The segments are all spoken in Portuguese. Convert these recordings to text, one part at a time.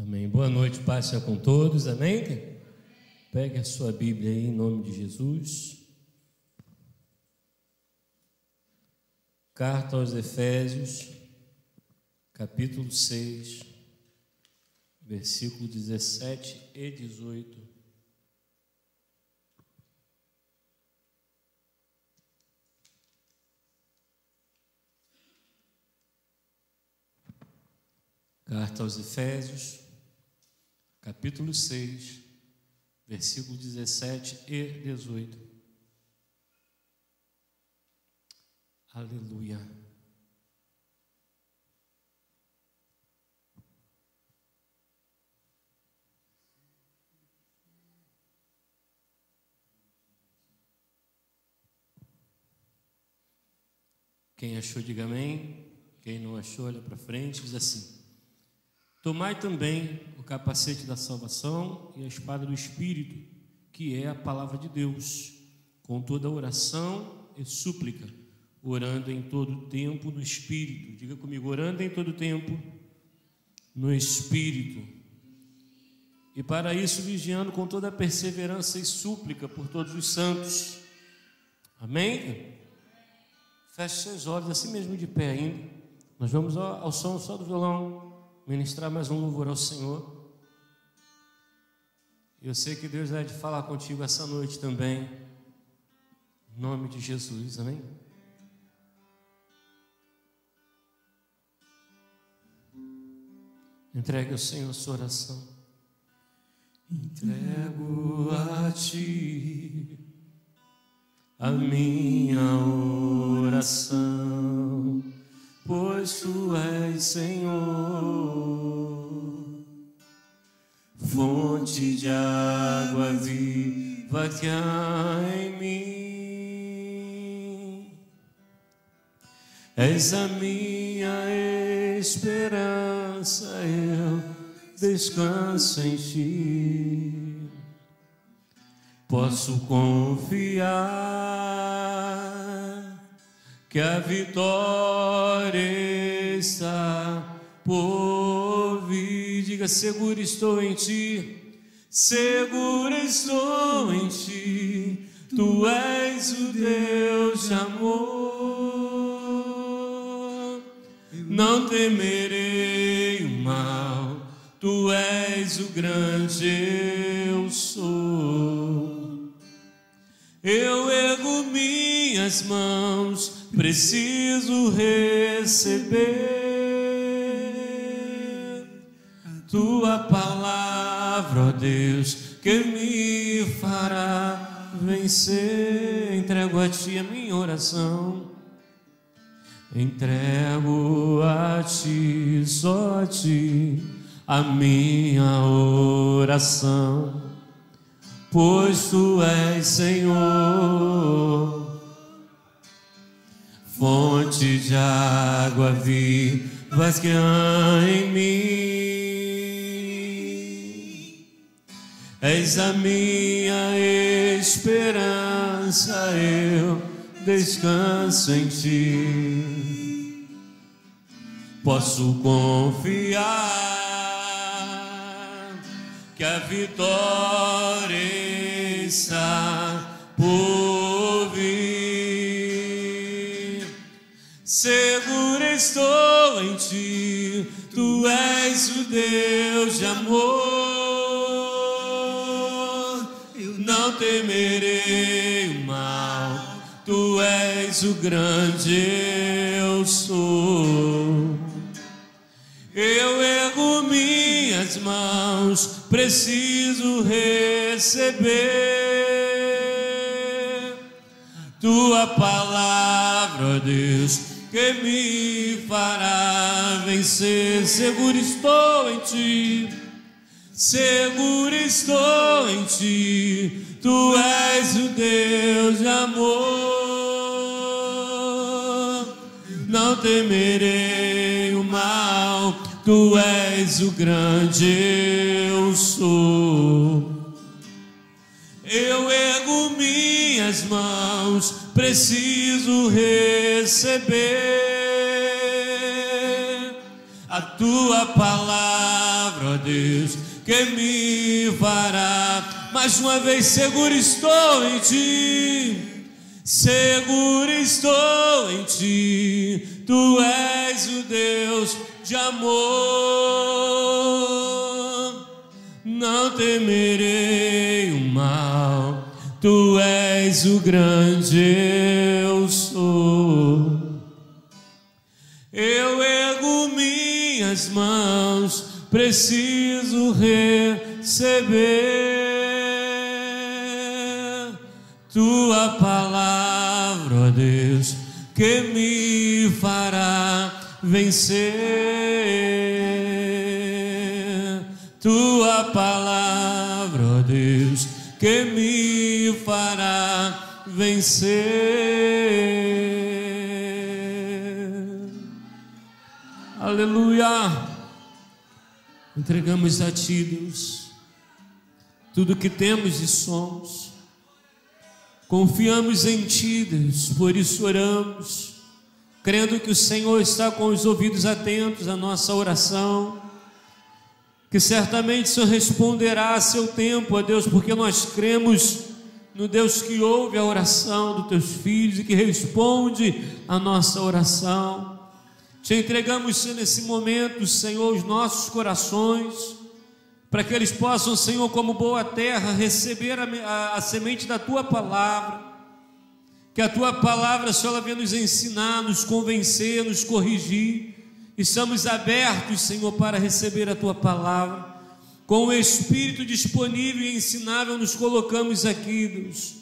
Amém. Boa noite, paz seja com todos. Amém? Pegue a sua Bíblia aí em nome de Jesus. Carta aos Efésios, capítulo 6, versículo 17 e 18. Carta aos Efésios, capítulo 6, versículo 17 e 18. Aleluia. Quem achou, diga amém. Quem não achou, olha para frente, diz assim: tomai também o capacete da salvação e a espada do Espírito, que é a palavra de Deus, com toda oração e súplica, orando em todo tempo no Espírito. Diga comigo: orando em todo tempo no Espírito. E para isso vigiando com toda perseverança e súplica por todos os santos. Amém? Feche seus olhos, assim mesmo de pé ainda. Nós vamos ao som só do violão ministrar mais um louvor ao Senhor. Eu sei que Deus vai falar contigo essa noite também, em nome de Jesus, amém? Entregue ao Senhor a sua oração. Entrego a Ti a minha oração, pois Tu és Senhor, fonte de água viva que há em mim. És a minha esperança, eu descanso em Ti. Posso confiar que a vitória está por vir. Diga: seguro estou em Ti, seguro estou em Ti. Tu és o Deus de amor. Não temerei o mal, Tu és o grande eu sou. Eu ergo minhas mãos, preciso receber a Tua palavra, ó Deus, que me fará vencer. Entrego a Ti a minha oração, entrego a Ti, só a Ti, a minha oração, pois Tu és Senhor, fonte de água viva que há em mim. És a minha esperança, eu descanso em Ti. Posso confiar que a vitória está por vir. Seguro estou em Ti, Tu és o Deus de amor. Eu não temerei o mal, Tu és o grande eu sou. Eu ergo minhas mãos, preciso receber Tua palavra, ó Deus, que me fará vencer. Seguro estou em Ti, seguro estou em Ti. Tu és o Deus de amor. Não temerei o mal, Tu és o grande eu sou. Eu ergo minhas mãos, preciso receber a a tua palavra, ó Deus, que me fará. Mais uma vez, seguro estou em ti, seguro estou em ti, tu és o Deus de amor. Não temerei o mal, tu és o grande eu sou. Eu ergo minhas mãos, preciso receber tua palavra, ó Deus, que me fará vencer. Tua palavra, ó Deus, que me fará vencer. Aleluia. Entregamos a ti, Deus, tudo que temos e somos. Confiamos em ti, Deus, por isso oramos, crendo que o Senhor está com os ouvidos atentos à nossa oração, que certamente o Senhor responderá a seu tempo, ó Deus, porque nós cremos no Deus que ouve a oração dos teus filhos e que responde a nossa oração. Te entregamos nesse momento, Senhor, os nossos corações, para que eles possam, Senhor, como boa terra, receber a semente da tua palavra. Que a tua palavra, Senhor, ela venha nos ensinar, nos convencer, nos corrigir. Estamos abertos, Senhor, para receber a tua palavra. Com o Espírito disponível e ensinável, nos colocamos aqui, Deus,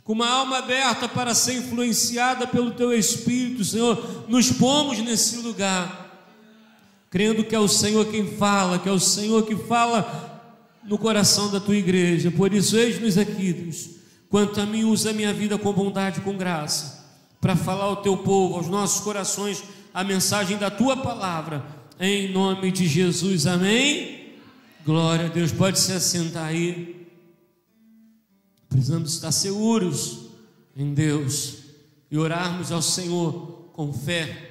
com uma alma aberta para ser influenciada pelo teu Espírito, Senhor. Nos pomos nesse lugar, crendo que é o Senhor quem fala, que é o Senhor que fala no coração da tua igreja. Por isso, eis-nos aqui, Deus. Quanto a mim, usa a minha vida com bondade e com graça, para falar ao teu povo, aos nossos corações, a mensagem da tua palavra, em nome de Jesus, amém? Glória a Deus. Pode se assentar aí. Precisamos estar seguros em Deus e orarmos ao Senhor com fé.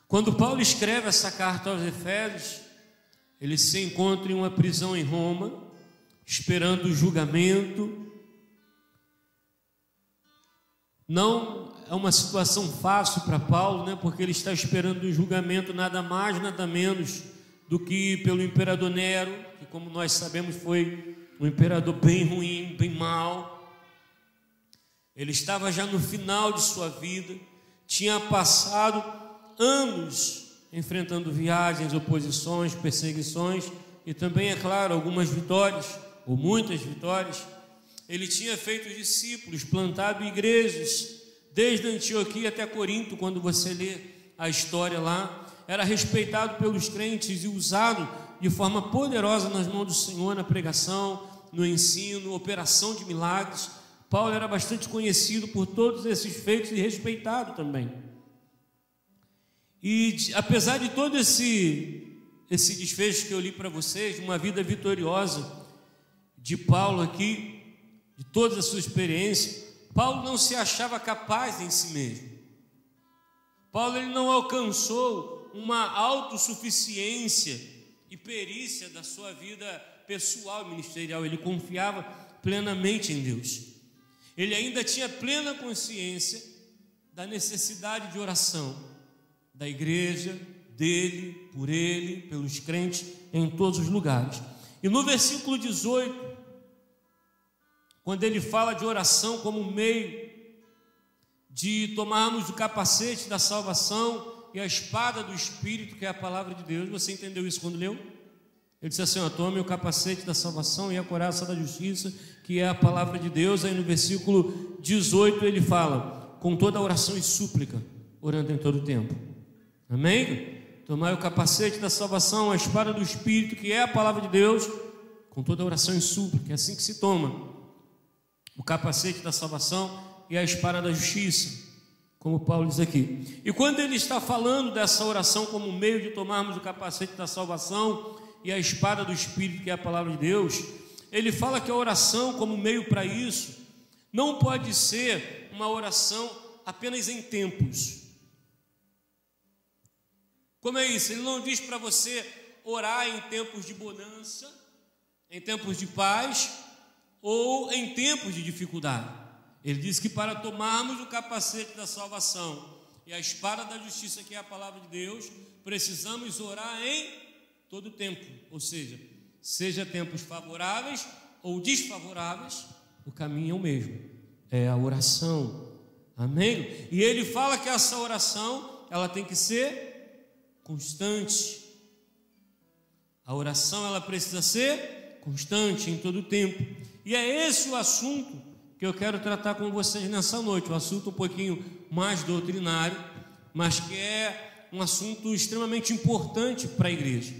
Quando Paulo escreve essa carta aos Efésios, ele se encontra em uma prisão em Roma, esperando o julgamento. Não é uma situação fácil para Paulo, né? Porque ele está esperando um julgamento nada mais, nada menos do que pelo imperador Nero, que, como nós sabemos, foi um imperador bem ruim, bem mau. Ele estava já no final de sua vida, tinha passado anos enfrentando viagens, oposições, perseguições e também, é claro, algumas vitórias, ou muitas vitórias. Ele tinha feito discípulos, plantado igrejas, desde Antioquia até Corinto. Quando você lê a história lá, era respeitado pelos crentes e usado de forma poderosa nas mãos do Senhor, na pregação, no ensino, operação de milagres. Paulo era bastante conhecido por todos esses feitos e respeitado também. E apesar de todo esse desfecho que eu li para vocês, uma vida vitoriosa de Paulo aqui, de toda a sua experiência, Paulo não se achava capaz em si mesmo. Paulo, ele não alcançou uma autossuficiência e perícia da sua vida pessoal e ministerial. Ele confiava plenamente em Deus. Ele ainda tinha plena consciência da necessidade de oração da igreja, dele, por ele, pelos crentes em todos os lugares. E no versículo 18, quando ele fala de oração como meio de tomarmos o capacete da salvação e a espada do Espírito, que é a palavra de Deus, você entendeu isso quando leu? Ele disse assim, tome o capacete da salvação e a couraça da justiça, que é a palavra de Deus. Aí no versículo 18 ele fala, com toda oração e súplica, orando em todo o tempo. Amém? Tomai o capacete da salvação, a espada do Espírito, que é a palavra de Deus, com toda oração e súplica. É assim que se toma o capacete da salvação e a espada da justiça, como Paulo diz aqui. E quando ele está falando dessa oração como meio de tomarmos o capacete da salvação e a espada do Espírito, que é a palavra de Deus, ele fala que a oração como meio para isso não pode ser uma oração apenas em tempos. Como é isso? Ele não diz para você orar em tempos de bonança, em tempos de paz ou em tempos de dificuldade. Ele diz que para tomarmos o capacete da salvação e a espada da justiça, que é a palavra de Deus, precisamos orar em todo tempo. Ou seja tempos favoráveis ou desfavoráveis, o caminho é o mesmo, é a oração. Amém? E ele fala que essa oração, ela tem que ser constante. A oração, ela precisa ser constante em todo tempo. E é esse o assunto que eu quero tratar com vocês nessa noite. Um assunto um pouquinho mais doutrinário, mas que é um assunto extremamente importante para a igreja.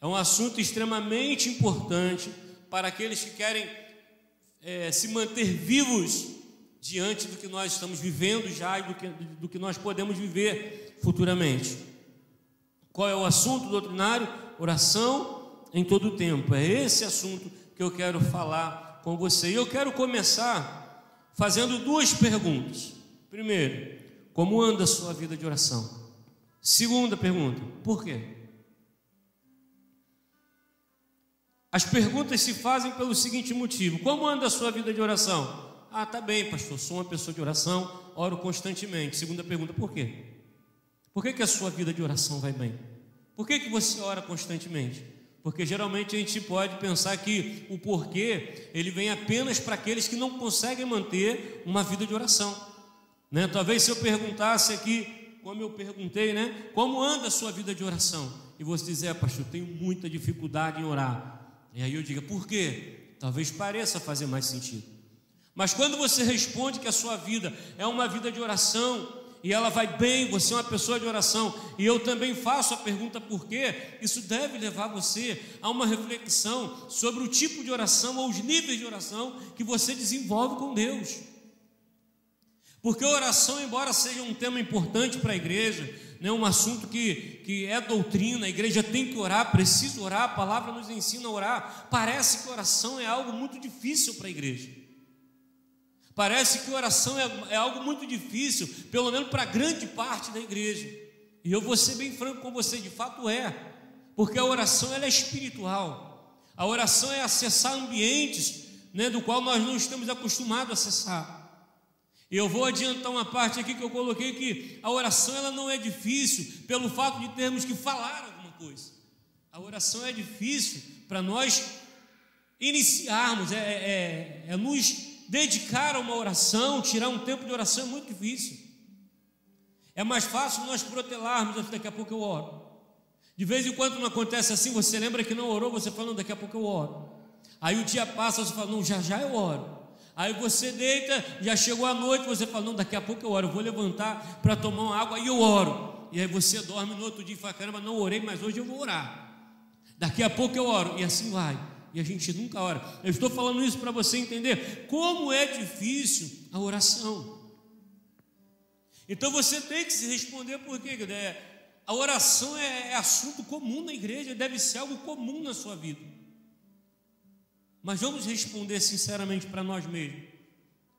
É um assunto extremamente importante para aqueles que querem se manter vivos diante do que nós estamos vivendo já e do que nós podemos viver futuramente. Qual é o assunto doutrinário? Oração em todo o tempo. É esse assunto que eu quero falar com você. E eu quero começar fazendo duas perguntas. Primeiro, como anda a sua vida de oração? Segunda pergunta, por quê? As perguntas se fazem pelo seguinte motivo: como anda a sua vida de oração? Ah, tá bem, pastor, sou uma pessoa de oração, oro constantemente. Segunda pergunta, por quê? Por que a sua vida de oração vai bem? Por que você ora constantemente? Porque geralmente a gente pode pensar que o porquê, ele vem apenas para aqueles que não conseguem manter uma vida de oração, né? Talvez se eu perguntasse aqui, como eu perguntei, né? Como anda a sua vida de oração? E você dizer, pastor, eu tenho muita dificuldade em orar. E aí eu digo, por quê? Talvez pareça fazer mais sentido. Mas quando você responde que a sua vida é uma vida de oração e ela vai bem, você é uma pessoa de oração, e eu também faço a pergunta por quê, isso deve levar você a uma reflexão sobre o tipo de oração ou os níveis de oração que você desenvolve com Deus. Porque a oração, embora seja um tema importante para a igreja, né, um assunto que é doutrina, a igreja tem que orar, precisa orar, a palavra nos ensina a orar, parece que oração é algo muito difícil para a igreja. Parece que oração é algo muito difícil, pelo menos para grande parte da igreja. E eu vou ser bem franco com você, de fato é, porque a oração ela é espiritual. A oração é acessar ambientes, né, do qual nós não estamos acostumados a acessar. E eu vou adiantar uma parte aqui que eu coloquei, que a oração ela não é difícil pelo fato de termos que falar alguma coisa. A oração é difícil para nós iniciarmos, nos dedicar a uma oração, tirar um tempo de oração é muito difícil. É mais fácil nós protelarmos, daqui a pouco eu oro. De vez em quando não acontece assim, você lembra que não orou, você fala, não, daqui a pouco eu oro. Aí o dia passa, você fala, não, já eu oro. Aí você deita, já chegou a noite, você fala, não, daqui a pouco eu oro, eu vou levantar para tomar uma água e eu oro. E aí você dorme no outro dia e fala, caramba, não orei, mas hoje eu vou orar. Daqui a pouco eu oro, e assim vai. E a gente nunca ora. Eu estou falando isso para você entender como é difícil a oração. Então você tem que se responder, porque a oração é assunto comum na igreja, deve ser algo comum na sua vida. Mas vamos responder sinceramente para nós mesmos.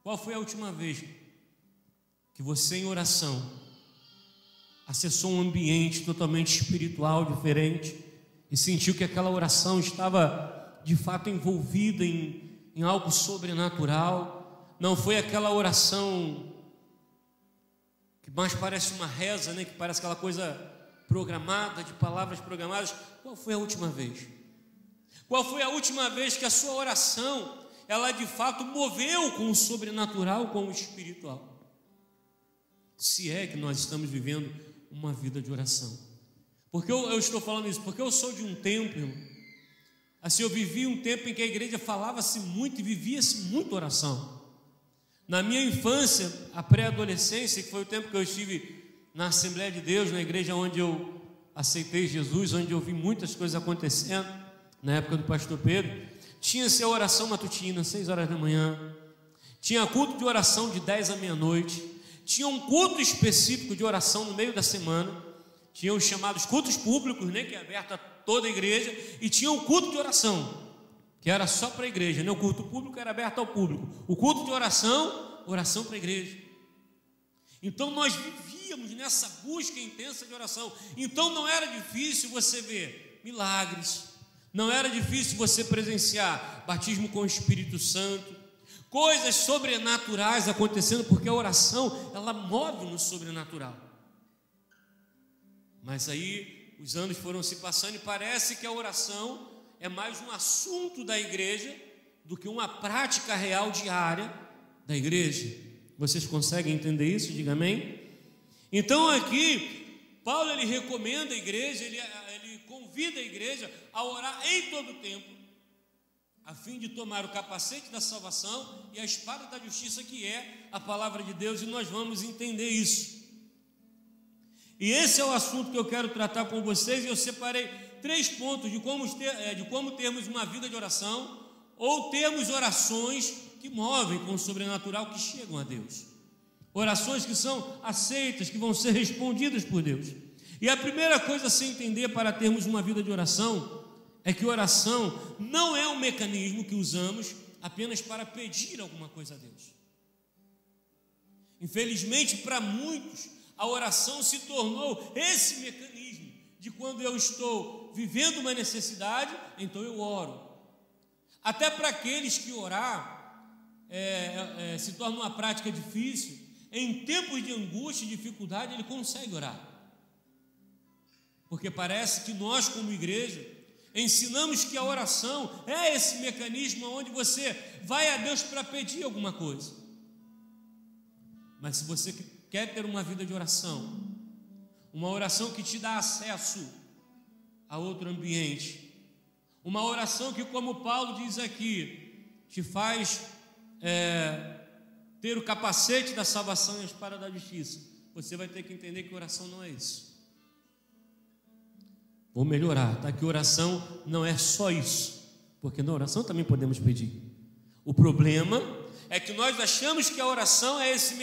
Qual foi a última vez que você em oração acessou um ambiente totalmente espiritual, diferente, e sentiu que aquela oração estava de fato envolvida em algo sobrenatural? Não foi aquela oração que mais parece uma reza, né? Que parece aquela coisa programada, de palavras programadas. Qual foi a última vez? Qual foi a última vez que a sua oração, ela de fato moveu com o sobrenatural, com o espiritual? Se é que nós estamos vivendo uma vida de oração. Porque eu estou falando isso? Porque eu sou de um tempo, irmão, assim, eu vivi um tempo em que a igreja falava-se muito e vivia-se muito oração. Na minha infância, a pré-adolescência, que foi o tempo que eu estive na Assembleia de Deus, na igreja onde eu aceitei Jesus, onde eu vi muitas coisas acontecendo, na época do pastor Pedro, tinha-se a oração matutina, 6 horas da manhã, tinha culto de oração de 10 à meia-noite, tinha um culto específico de oração no meio da semana, tinha os chamados cultos públicos, né, que é aberto a toda a igreja, e tinha um culto de oração, que era só para a igreja, né? O culto público era aberto ao público, o culto de oração para a igreja. Então nós vivíamos íamos nessa busca intensa de oração. Então não era difícil você ver milagres, não era difícil você presenciar batismo com o Espírito Santo, coisas sobrenaturais acontecendo, porque a oração, ela move no sobrenatural. Mas aí os anos foram se passando e parece que a oração é mais um assunto da igreja do que uma prática real diária da igreja. Vocês conseguem entender isso? Diga amém. Então aqui Paulo ele recomenda a igreja, ele convida a igreja a orar em todo o tempo, a fim de tomar o capacete da salvação e a espada da justiça, que é a palavra de Deus, e nós vamos entender isso. E esse é o assunto que eu quero tratar com vocês, e eu separei 3 pontos de como termos uma vida de oração, ou termos orações que movem com o sobrenatural, que chegam a Deus. Orações que são aceitas, que vão ser respondidas por Deus. E a primeira coisa a se entender para termos uma vida de oração é que oração não é um mecanismo que usamos apenas para pedir alguma coisa a Deus. Infelizmente, para muitos, a oração se tornou esse mecanismo de quando eu estou vivendo uma necessidade, então eu oro. Até para aqueles que orar se torna uma prática difícil, em tempos de angústia e dificuldade ele consegue orar. Porque parece que nós, como igreja, ensinamos que a oração é esse mecanismo onde você vai a Deus para pedir alguma coisa. Mas se você quer ter uma vida de oração, uma oração que te dá acesso a outro ambiente, uma oração que, como Paulo diz aqui, te faz ter o capacete da salvação e a espada da justiça, você vai ter que entender que oração não é isso. Vou melhorar, tá? Que oração não é só isso, porque na oração também podemos pedir. O problema é que nós achamos que a oração é esse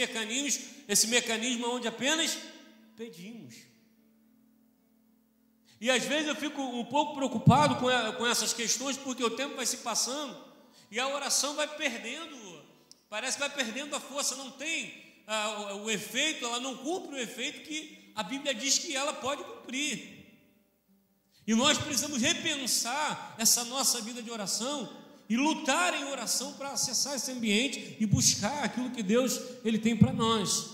mecanismo onde apenas pedimos. E às vezes eu fico um pouco preocupado com essas questões, porque o tempo vai se passando e a oração vai perdendo, parece que vai perdendo a força, não tem o efeito, ela não cumpre o efeito que a Bíblia diz que ela pode cumprir. E nós precisamos repensar essa nossa vida de oração e lutar em oração para acessar esse ambiente e buscar aquilo que Deus ele tem para nós.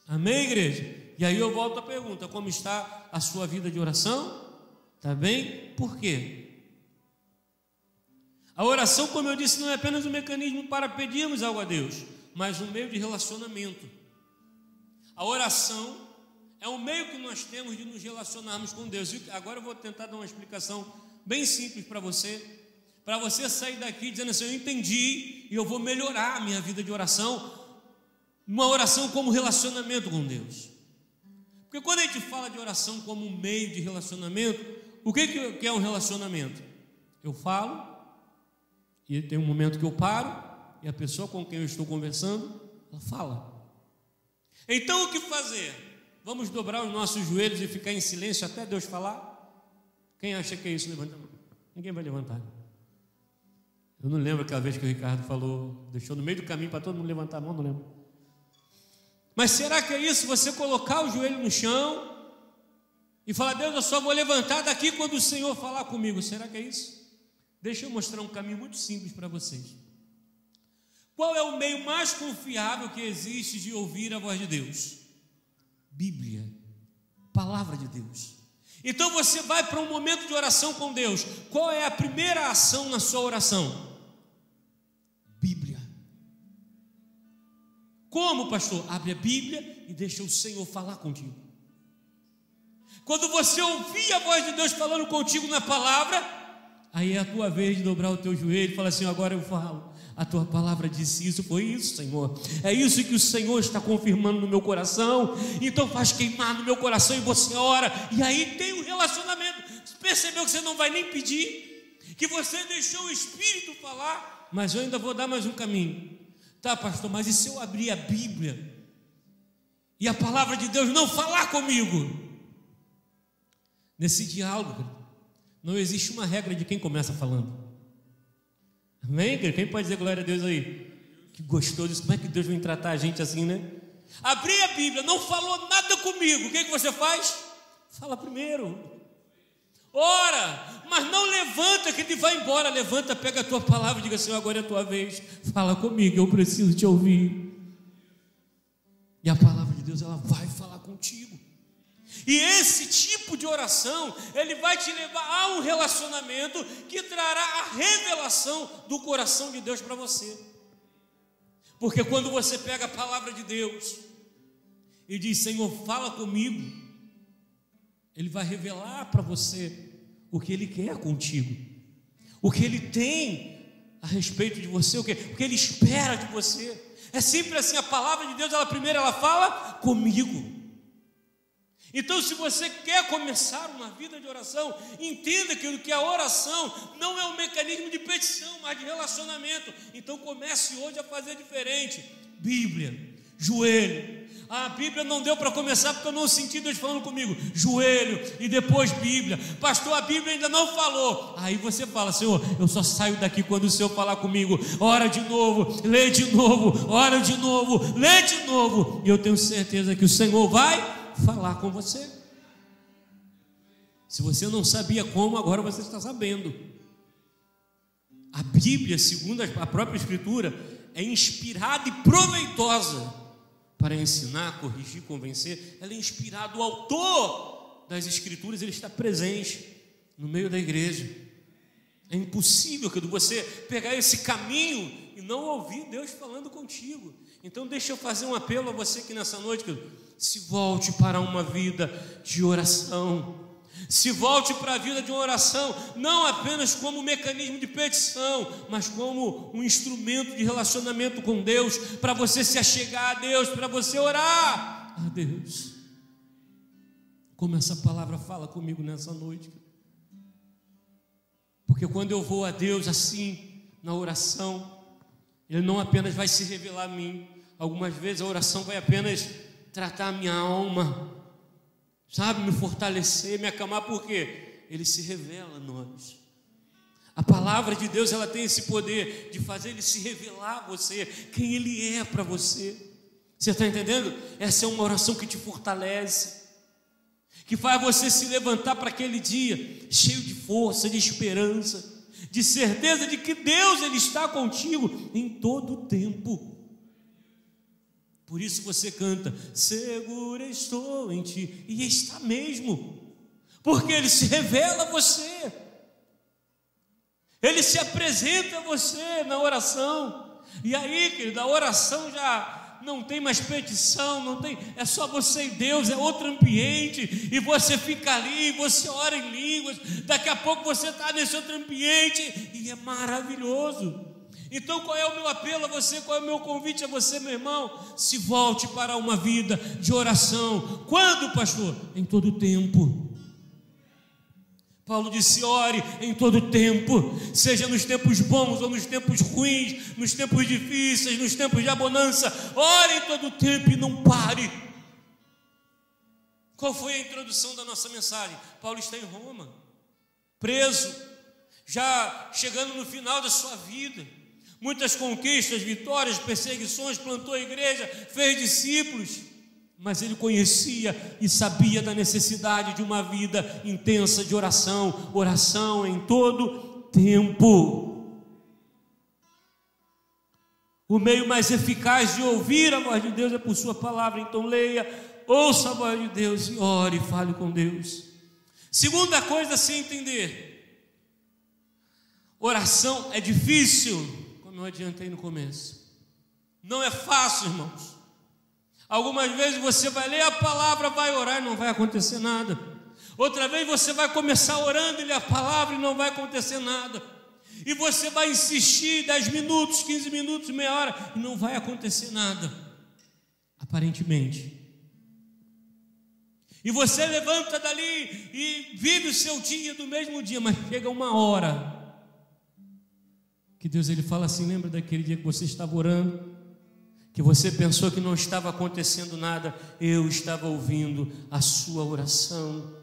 Amém, igreja? E aí eu volto à pergunta: como está a sua vida de oração? Está bem? Por quê? A oração, como eu disse, não é apenas um mecanismo para pedirmos algo a Deus, mas um meio de relacionamento. A oração é um meio que nós temos de nos relacionarmos com Deus. E agora eu vou tentar dar uma explicação bem simples para você sair daqui dizendo assim: eu entendi e eu vou melhorar a minha vida de oração, uma oração como relacionamento com Deus. Porque quando a gente fala de oração como um meio de relacionamento, o que é um relacionamento? Eu falo, e tem um momento que eu paro, e a pessoa com quem eu estou conversando, ela fala. Então o que fazer? Vamos dobrar os nossos joelhos e ficar em silêncio até Deus falar? Quem acha que é isso? Levanta a mão. Ninguém vai levantar. Eu não lembro aquela vez que o Ricardo falou, deixou no meio do caminho para todo mundo levantar a mão, não lembro. Mas será que é isso? Você colocar o joelho no chão e falar: Deus, eu só vou levantar daqui quando o Senhor falar comigo. Será que é isso? Deixa eu mostrar um caminho muito simples para vocês. Qual é o meio mais confiável que existe de ouvir a voz de Deus? Bíblia, palavra de Deus. Então você vai para um momento de oração com Deus. Qual é a primeira ação na sua oração? Bíblia. Como, pastor? Abre a Bíblia e deixa o Senhor falar contigo. Quando você ouvir a voz de Deus falando contigo na palavra, aí é a tua vez de dobrar o teu joelho e falar assim: agora eu falo. A tua palavra disse isso, foi isso, Senhor. É isso que o Senhor está confirmando no meu coração. Então faz queimar no meu coração e você ora. E aí tem um relacionamento. Você percebeu que você não vai nem pedir? Que você deixou o Espírito falar? Mas eu ainda vou dar mais um caminho. Tá, pastor, mas e se eu abrir a Bíblia e a palavra de Deus não falar comigo? Nesse diálogo não existe uma regra de quem começa falando. Amém? Quem pode dizer glória a Deus aí? Que gostoso isso. Como é que Deus vem tratar a gente assim, né? Abri a Bíblia, não falou nada comigo, o que você faz? Fala primeiro. Ora, mas não levanta que ele vai embora. Levanta, pega a tua palavra e diga: Senhor, agora é a tua vez. Fala comigo, eu preciso te ouvir. E a palavra de Deus, ela vai falar contigo. E esse tipo de oração, ele vai te levar a um relacionamento que trará a revelação do coração de Deus para você. Porque quando você pega a palavra de Deus e diz: Senhor, fala comigo, Ele vai revelar para você o que Ele quer contigo, o que Ele tem a respeito de você, o que Ele espera de você. É sempre assim, a palavra de Deus, primeiro ela fala comigo. Então, se você quer começar uma vida de oração, entenda que a oração não é um mecanismo de petição, mas de relacionamento. Então comece hoje a fazer diferente. Bíblia, joelho. A Bíblia não deu para começar porque eu não senti Deus falando comigo. Joelho e depois Bíblia. Pastor, a Bíblia ainda não falou. Aí você fala: Senhor, eu só saio daqui quando o Senhor falar comigo. Ora de novo, lê de novo, ora de novo, lê de novo. E eu tenho certeza que o Senhor vai falar com você. Se você não sabia como, agora você está sabendo. A Bíblia, segundo a própria Escritura, é inspirada e proveitosa para ensinar, corrigir, convencer. Ela é inspirada, o autor das Escrituras, ele está presente no meio da igreja. É impossível que você pegar esse caminho e não ouvir Deus falando contigo. Então deixa eu fazer um apelo a você aqui nessa noite, querido. Se volte para uma vida de oração. Se volte para a vida de uma oração, não apenas como um mecanismo de petição, mas como um instrumento de relacionamento com Deus, para você se achegar a Deus, para você orar a Deus. Como essa palavra fala comigo nessa noite. Porque quando eu vou a Deus assim, na oração, Ele não apenas vai se revelar a mim. Algumas vezes a oração vai apenas tratar a minha alma, sabe, me fortalecer, me acalmar, porque Ele se revela a nós. A palavra de Deus, ela tem esse poder de fazer Ele se revelar a você, quem Ele é para você. Você está entendendo? Essa é uma oração que te fortalece, que faz você se levantar para aquele dia cheio de força, de esperança, de certeza de que Deus, Ele está contigo em todo o tempo. Por isso você canta: seguro estou em ti. E está mesmo, porque Ele se revela a você, Ele se apresenta a você na oração. E aí, querido, a oração já não tem mais petição, não tem, é só você e Deus, é outro ambiente, e você fica ali, você ora em línguas, daqui a pouco você está nesse outro ambiente, e é maravilhoso. Então qual é o meu apelo a você, qual é o meu convite a você, meu irmão? Se volte para uma vida de oração. Quando, pastor? Em todo tempo. Paulo disse: ore em todo tempo, seja nos tempos bons ou nos tempos ruins, nos tempos difíceis, nos tempos de abundância. Ore em todo tempo e não pare. Qual foi a introdução da nossa mensagem? Paulo está em Roma, preso, já chegando no final da sua vida. Muitas conquistas, vitórias, perseguições, plantou a igreja, fez discípulos, mas ele conhecia e sabia da necessidade de uma vida intensa de oração, oração em todo tempo. O meio mais eficaz de ouvir a voz de Deus é por sua palavra. Então leia, ouça a voz de Deus e ore e fale com Deus. Segunda coisa a se entender: oração é difícil. Não adiantei no começo. Não é fácil, irmãos. Algumas vezes você vai ler a palavra, vai orar e não vai acontecer nada. Outra vez você vai começar orando e ler a palavra e não vai acontecer nada. E você vai insistir 10 minutos, 15 minutos, meia hora e não vai acontecer nada, aparentemente. E você levanta dali e vive o seu dia do mesmo dia, mas chega uma hora que Deus, Ele fala assim: lembra daquele dia que você estava orando, que você pensou que não estava acontecendo nada? Eu estava ouvindo a sua oração.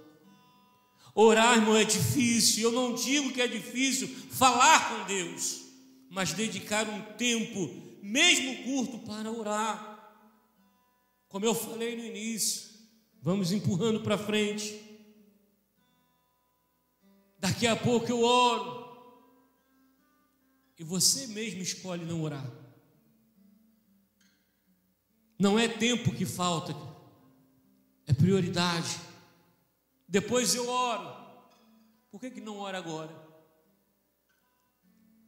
Orar, irmão, é difícil. Eu não digo que é difícil falar com Deus, mas dedicar um tempo, mesmo curto, para orar. Como eu falei no início, vamos empurrando para frente. Daqui a pouco eu oro. E você mesmo escolhe não orar. Não é tempo que falta, é prioridade. Depois eu oro. Por que não ora agora?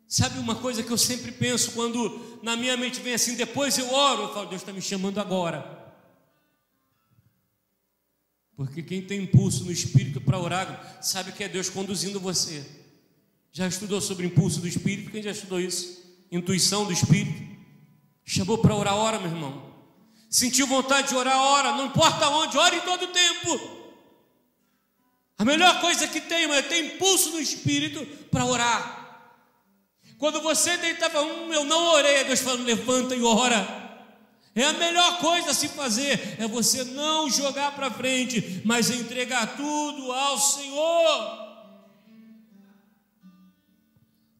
Sabe uma coisa que eu sempre penso quando na minha mente vem assim, depois eu oro, eu falo, Deus está me chamando agora. Porque quem tem impulso no Espírito para orar, sabe que é Deus conduzindo você. Já estudou sobre impulso do Espírito? Quem já estudou isso? Intuição do Espírito. Chamou para orar, ora, meu irmão. Sentiu vontade de orar, ora. Não importa onde, ora em todo tempo. A melhor coisa que tem é ter impulso no Espírito para orar. Quando você deitava, eu não orei, Deus falando, levanta e ora. É a melhor coisa a se fazer, é você não jogar para frente, mas entregar tudo ao Senhor.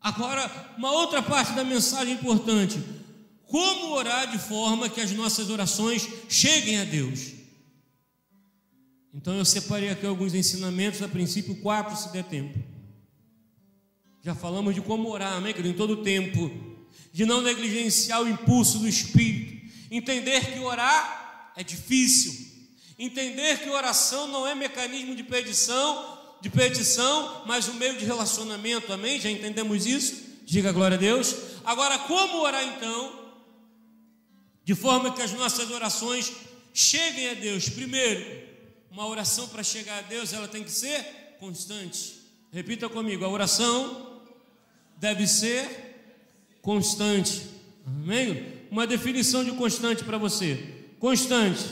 Agora, uma outra parte da mensagem importante: como orar de forma que as nossas orações cheguem a Deus. Então eu separei aqui alguns ensinamentos, a princípio 4, se der tempo. Já falamos de como orar, amém, querido? Em todo o tempo, de não negligenciar o impulso do Espírito, entender que orar é difícil, entender que oração não é mecanismo de petição, mas um meio de relacionamento, amém? Já entendemos isso? Diga glória a Deus. Agora, como orar então, de forma que as nossas orações cheguem a Deus? Primeiro, uma oração para chegar a Deus, ela tem que ser constante. Repita comigo, a oração deve ser constante, amém? Uma definição de constante para você: constante,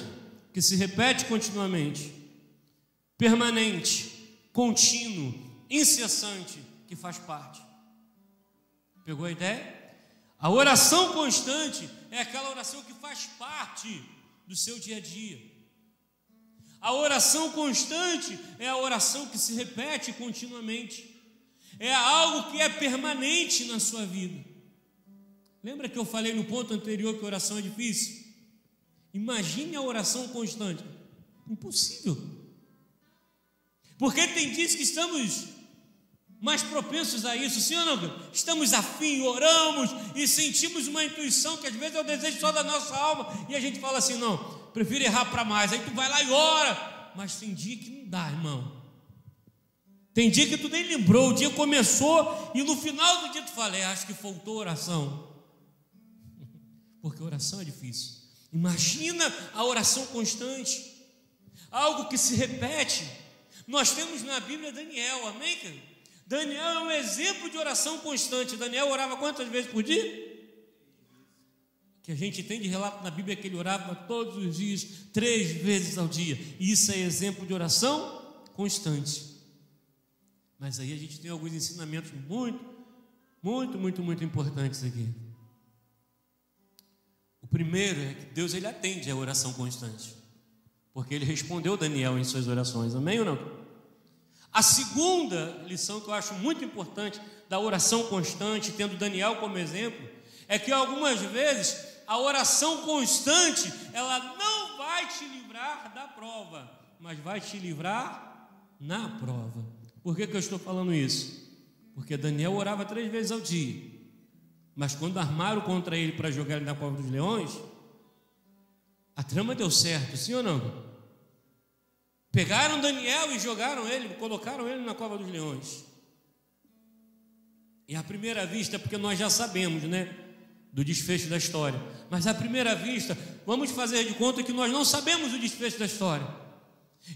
que se repete continuamente, permanente, contínuo, incessante, que faz parte. Pegou a ideia? A oração constante é aquela oração que faz parte do seu dia a dia. A oração constante é a oração que se repete continuamente. É algo que é permanente na sua vida. Lembra que eu falei no ponto anterior que a oração é difícil? Imagine a oração constante. Impossível. Porque tem dias que estamos mais propensos a isso, sim ou não? Estamos afim, oramos e sentimos uma intuição que às vezes é o desejo só da nossa alma, e a gente fala assim, não, prefiro errar para mais. Aí tu vai lá e ora, mas tem dia que não dá, irmão. Tem dia que tu nem lembrou, o dia começou e no final do dia tu fala, acho que faltou oração. Porque oração é difícil. Imagina a oração constante, algo que se repete. Nós temos na Bíblia Daniel, amém, cara? Daniel é um exemplo de oração constante. Daniel orava quantas vezes por dia? Que a gente tem de relato na Bíblia que ele orava todos os dias, 3 vezes ao dia. E isso é exemplo de oração constante. Mas aí a gente tem alguns ensinamentos muito importantes aqui. O primeiro é que Deus ele atende a oração constante, porque ele respondeu Daniel em suas orações, amém ou não? A segunda lição que eu acho muito importante da oração constante, tendo Daniel como exemplo, é que algumas vezes a oração constante, ela não vai te livrar da prova, mas vai te livrar na prova. Por que eu estou falando isso? Porque Daniel orava 3 vezes ao dia, mas quando armaram contra ele para jogar ele na cova dos leões, a trama deu certo, sim ou não? Pegaram Daniel e jogaram ele, colocaram ele na cova dos leões. E à primeira vista, porque nós já sabemos, né, do desfecho da história, mas à primeira vista, vamos fazer de conta que nós não sabemos o desfecho da história.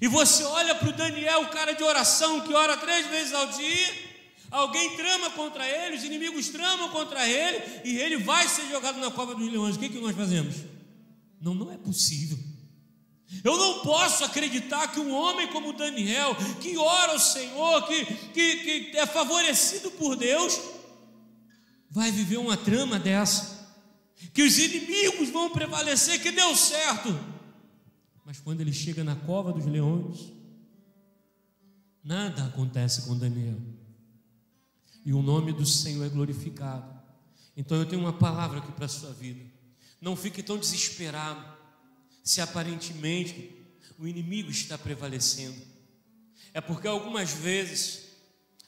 E você olha para o Daniel, o cara de oração, que ora 3 vezes ao dia, alguém trama contra ele, os inimigos tramam contra ele, e ele vai ser jogado na cova dos leões. O que nós fazemos? Não é possível. Eu não posso acreditar que um homem como Daniel, que ora ao Senhor, que é favorecido por Deus, vai viver uma trama dessa, que os inimigos vão prevalecer, que deu certo. Mas quando ele chega na cova dos leões, nada acontece com Daniel, e o nome do Senhor é glorificado. Então eu tenho uma palavra aqui para a sua vida: não fique tão desesperado, se aparentemente o inimigo está prevalecendo. É porque algumas vezes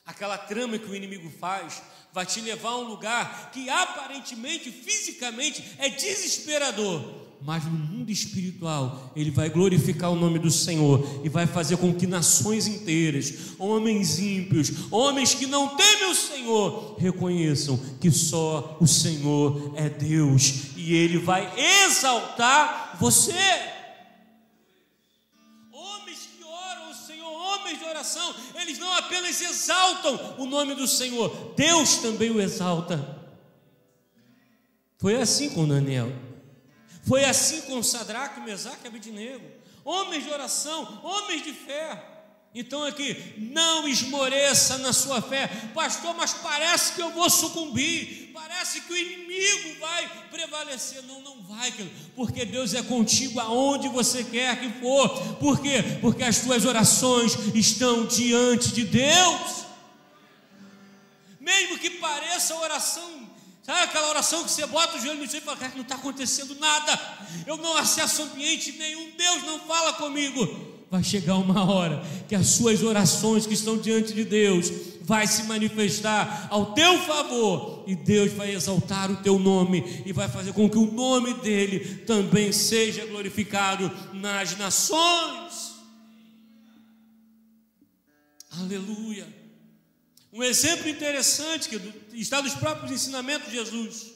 aquela trama que o inimigo faz vai te levar a um lugar que aparentemente, fisicamente, é desesperador, mas no mundo espiritual ele vai glorificar o nome do Senhor e vai fazer com que nações inteiras, homens ímpios, homens que não temem o Senhor, reconheçam que só o Senhor é Deus, e Ele vai exaltar você. Homens que oram ao Senhor, homens de oração, eles não apenas exaltam o nome do Senhor, Deus também o exalta. Foi assim com Daniel, foi assim com Sadraque, Mesaque e Abednego, homens de oração, homens de fé. Então aqui, não esmoreça na sua fé. Pastor, mas parece que eu vou sucumbir, parece que o inimigo vai prevalecer. Não vai, porque Deus é contigo aonde você quer que for. Por quê? Porque as tuas orações estão diante de Deus. Mesmo que pareça oração, sabe aquela oração que você bota o joelho no chão e fala, cara, não está acontecendo nada, eu não acesso ambiente nenhum, Deus não fala comigo. Vai chegar uma hora que as suas orações que estão diante de Deus vai se manifestar ao teu favor, e Deus vai exaltar o teu nome e vai fazer com que o nome dele também seja glorificado nas nações. Aleluia. Um exemplo interessante que está nos próprios ensinamentos de Jesus.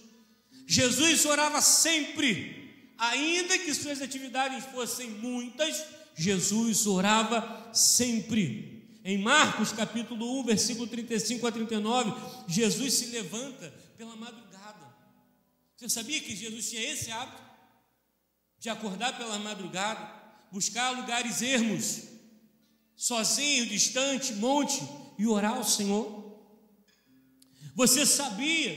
Jesus orava sempre, ainda que suas atividades fossem muitas, Jesus orava sempre. Em Marcos capítulo 1, versículo 35 a 39, Jesus se levanta pela madrugada. Você sabia que Jesus tinha esse hábito? De acordar pela madrugada, buscar lugares ermos, sozinho, distante, monte, e orar ao Senhor. Você sabia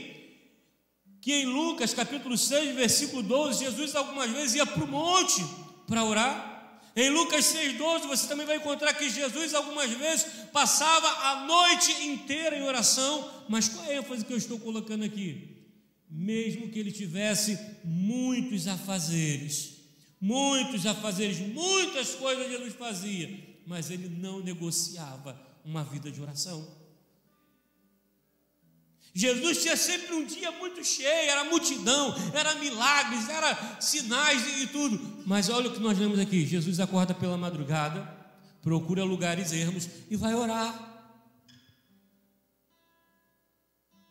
que em Lucas capítulo 6, versículo 12, Jesus algumas vezes ia para o monte para orar? Em Lucas 6,12 você também vai encontrar que Jesus algumas vezes passava a noite inteira em oração. Mas qual é a ênfase que eu estou colocando aqui? Mesmo que ele tivesse muitos afazeres, muitas coisas Jesus fazia, mas ele não negociava uma vida de oração. Jesus tinha sempre um dia muito cheio, era multidão, era milagres, era sinais e tudo. Mas olha o que nós lemos aqui: Jesus acorda pela madrugada, procura lugares ermos e vai orar.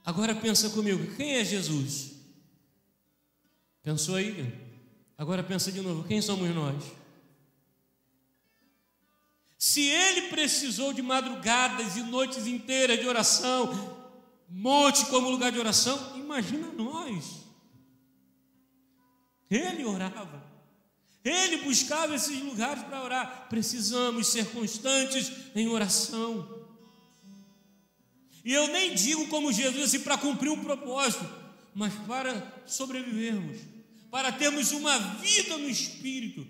Agora pensa comigo, quem é Jesus? Pensou aí? Agora pensa de novo, quem somos nós? Se ele precisou de madrugadas e noites inteiras de oração, monte como lugar de oração, imagina nós. Ele orava, ele buscava esses lugares para orar. Precisamos ser constantes em oração. E eu nem digo como Jesus assim para cumprir um propósito, mas para sobrevivermos, para termos uma vida no Espírito,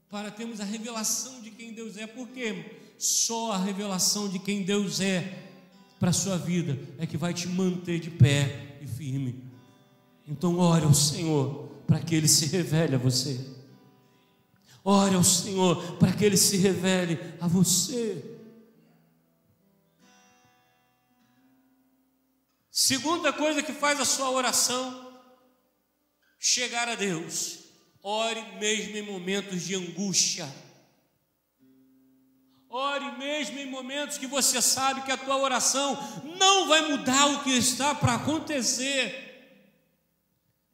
para termos a revelação de quem Deus é. Porque só a revelação de quem Deus é para a sua vida é que vai te manter de pé e firme. Então ore ao Senhor para que Ele se revele a você. Ore ao Senhor para que Ele se revele a você. Segunda coisa que faz a sua oração chegar a Deus: ore mesmo em momentos de angústia. Ore mesmo em momentos que você sabe que a tua oração não vai mudar o que está para acontecer.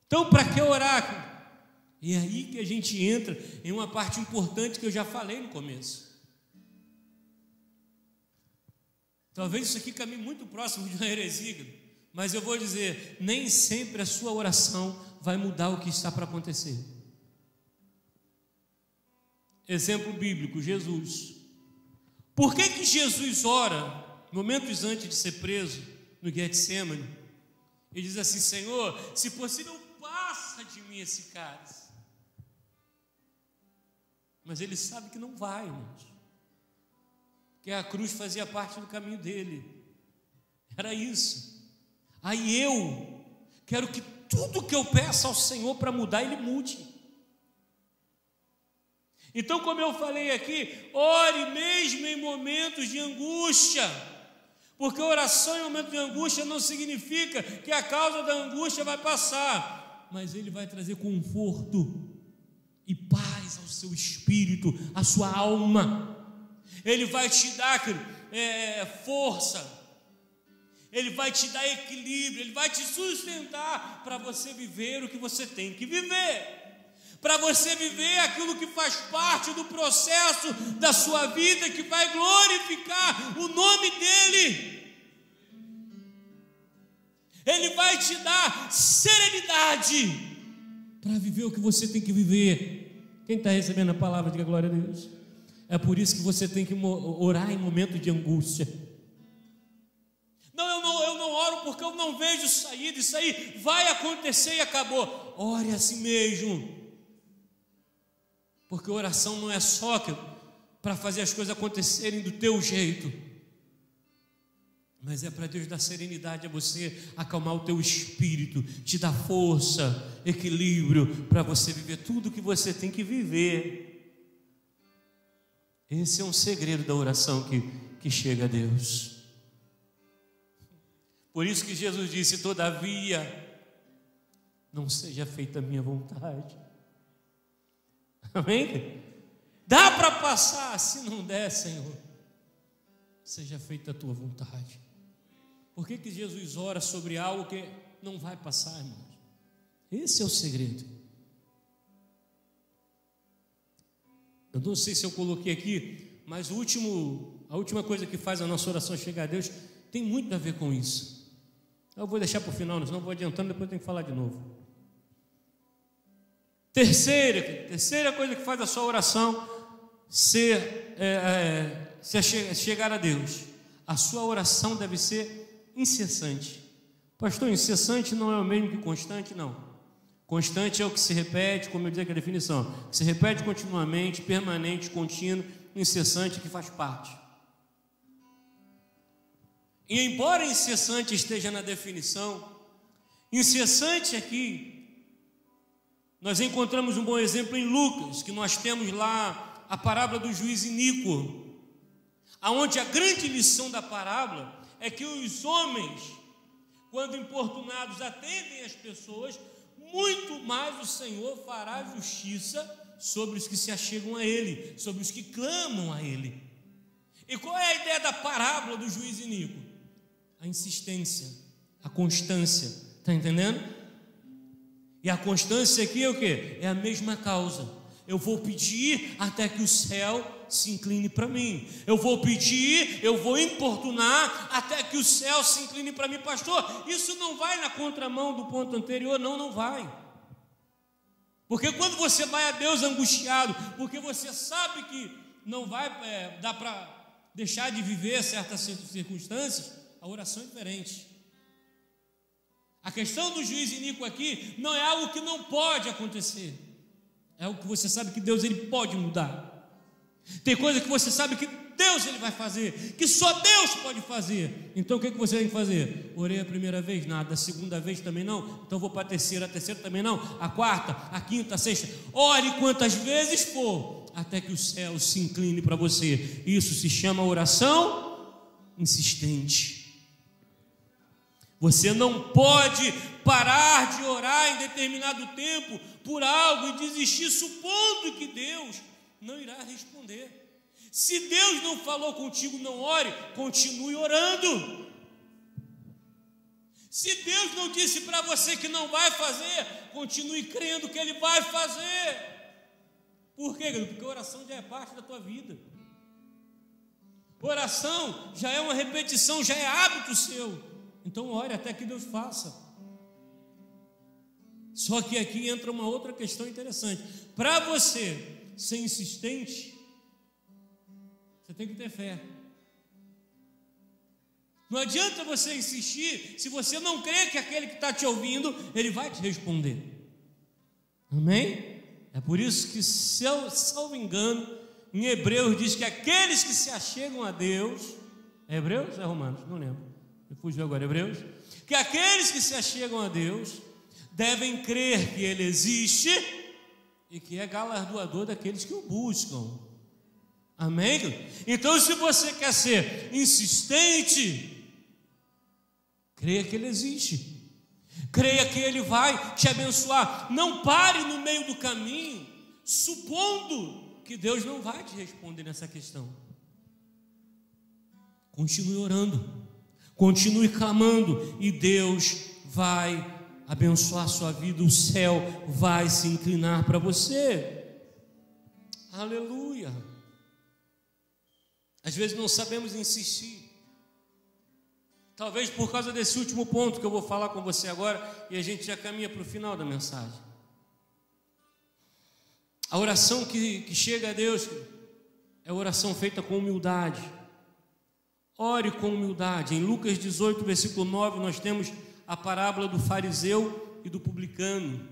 Então, para que orar? E é aí que a gente entra em uma parte importante que eu já falei no começo. Talvez isso aqui caminhe muito próximo de uma heresia, mas eu vou dizer, nem sempre a sua oração vai mudar o que está para acontecer. Exemplo bíblico, Jesus. Por que Jesus ora, momentos antes de ser preso, no Getsemane? Ele diz assim: Senhor, se possível, passa de mim esse cálice. Mas ele sabe que não vai, irmãos, porque a cruz fazia parte do caminho dele. Era isso. Aí eu quero que tudo que eu peço ao Senhor para mudar, Ele mude. Então, como eu falei aqui, ore mesmo em momentos de angústia, porque oração em momento de angústia não significa que a causa da angústia vai passar, mas ele vai trazer conforto e paz ao seu espírito, à sua alma. Ele vai te dar força, ele vai te dar equilíbrio, ele vai te sustentar para você viver o que você tem que viver, para você viver aquilo que faz parte do processo da sua vida, que vai glorificar o nome dEle. Ele vai te dar serenidade para viver o que você tem que viver. Quem está recebendo a palavra, diga glória a Deus. É por isso que você tem que orar em momentos de angústia. Não, eu não oro porque eu não vejo saída, isso aí vai acontecer e acabou. Ore assim mesmo. Porque oração não é só para fazer as coisas acontecerem do teu jeito, mas é para Deus dar serenidade a você, acalmar o teu espírito, te dar força, equilíbrio, para você viver tudo que você tem que viver. Esse é um segredo da oração que chega a Deus. Por isso que Jesus disse: todavia, não seja feita a minha vontade. Amém? Dá para passar, se não der, Senhor, seja feita a tua vontade. Por que Jesus ora sobre algo que não vai passar, irmãos? Esse é o segredo. Eu não sei se eu coloquei aqui, mas a última coisa que faz a nossa oração chegar a Deus tem muito a ver com isso. Eu vou deixar para o final, senão vou adiantando, depois eu tenho que falar de novo. Terceira coisa que faz a sua oração chegar a Deus. A sua oração deve ser incessante. Pastor, incessante não é o mesmo que constante, não. Constante é o que se repete, como eu disse aqui a definição, que se repete continuamente, permanente, contínuo, incessante, que faz parte. E embora incessante esteja na definição, incessante aqui, nós encontramos um bom exemplo em Lucas, que nós temos lá a parábola do juiz iníquo, aonde a grande lição da parábola é que os homens, quando importunados, atendem as pessoas, muito mais o Senhor fará justiça sobre os que se achegam a Ele, sobre os que clamam a Ele. E qual é a ideia da parábola do juiz iníquo? A insistência, a constância, está entendendo? E a constância aqui é o quê? É a mesma causa. Eu vou pedir até que o céu se incline para mim. Eu vou pedir, eu vou importunar até que o céu se incline para mim. Pastor, isso não vai na contramão do ponto anterior? Não vai. Porque quando você vai a Deus angustiado, porque você sabe que não vai dar para deixar de viver certas circunstâncias, a oração é diferente. A questão do juiz iníquo aqui não é algo que não pode acontecer, é algo que você sabe que Deus ele pode mudar. Tem coisa que você sabe que Deus ele vai fazer, que só Deus pode fazer. Então o que você tem que fazer? Orei a primeira vez, nada. A segunda vez também não, então vou para a terceira também não, a quarta, a quinta, a sexta. Ore quantas vezes for, até que o céu se incline para você. Isso se chama oração insistente. Você não pode parar de orar em determinado tempo por algo e desistir, supondo que Deus não irá responder. Se Deus não falou contigo, não ore, continue orando. Se Deus não disse para você que não vai fazer, continue crendo que Ele vai fazer. Por quê? Porque a oração já é parte da tua vida. Oração já é uma repetição, já é hábito seu. Então ore até que Deus faça. Só que aqui entra uma outra questão interessante. Para você ser insistente, você tem que ter fé. Não adianta você insistir se você não crê que aquele que está te ouvindo, ele vai te responder. Amém? É por isso que, salvo engano, em Hebreus diz que aqueles que se achegam a Deus, é Hebreus ou é Romanos? Não lembro. Me fugiu agora, Hebreus. Que aqueles que se achegam a Deus devem crer que Ele existe e que é galardoador daqueles que o buscam. Amém? Então, se você quer ser insistente, creia que Ele existe, creia que Ele vai te abençoar. Não pare no meio do caminho, supondo que Deus não vai te responder nessa questão. Continue orando, continue clamando, e Deus vai abençoar a sua vida, o céu vai se inclinar para você. Aleluia. Às vezes não sabemos insistir, talvez por causa desse último ponto que eu vou falar com você agora, e a gente já caminha para o final da mensagem. A oração que chega a Deus é a oração feita com humildade. Ore com humildade. Em Lucas 18, versículo 9, nós temos a parábola do fariseu e do publicano.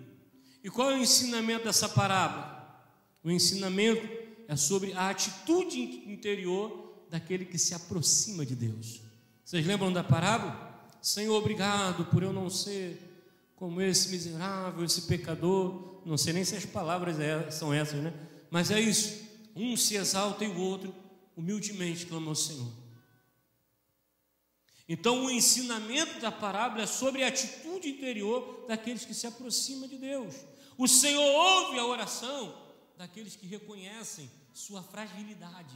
E qual é o ensinamento dessa parábola? O ensinamento é sobre a atitude interior daquele que se aproxima de Deus. Vocês lembram da parábola? Senhor, obrigado por eu não ser como esse miserável, esse pecador. Não sei nem se as palavras são essas, né? Mas é isso. Um se exalta e o outro humildemente clama ao Senhor. Então, o ensinamento da parábola é sobre a atitude interior daqueles que se aproximam de Deus. O Senhor ouve a oração daqueles que reconhecem sua fragilidade.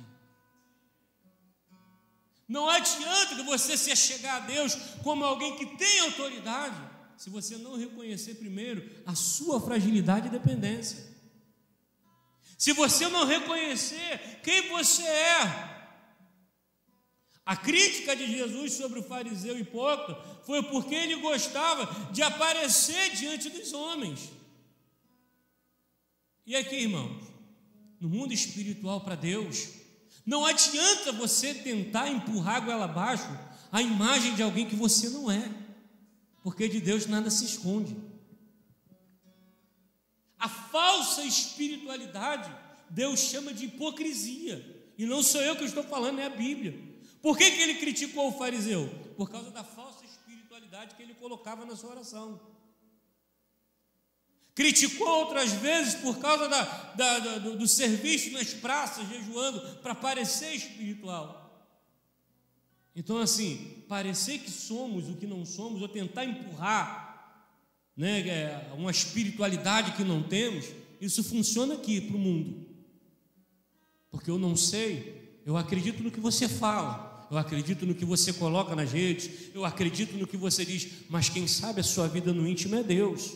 Não adianta que você se achegar a Deus como alguém que tem autoridade, se você não reconhecer primeiro a sua fragilidade e dependência. Se você não reconhecer quem você é. A crítica de Jesus sobre o fariseu hipócrita foi porque ele gostava de aparecer diante dos homens. E aqui, irmãos, no mundo espiritual para Deus, não adianta você tentar empurrar goela abaixo a imagem de alguém que você não é, porque de Deus nada se esconde. A falsa espiritualidade Deus chama de hipocrisia, e não sou eu que estou falando, é a Bíblia. Por que ele criticou o fariseu? Por causa da falsa espiritualidade que ele colocava na sua oração. Criticou outras vezes por causa do serviço nas praças, jejuando, para parecer espiritual. Então, assim, parecer que somos o que não somos, ou tentar empurrar, né, uma espiritualidade que não temos, isso funciona aqui para o mundo. Porque eu não sei, eu acredito no que você fala, eu acredito no que você coloca nas redes, eu acredito no que você diz, mas quem sabe a sua vida no íntimo é Deus.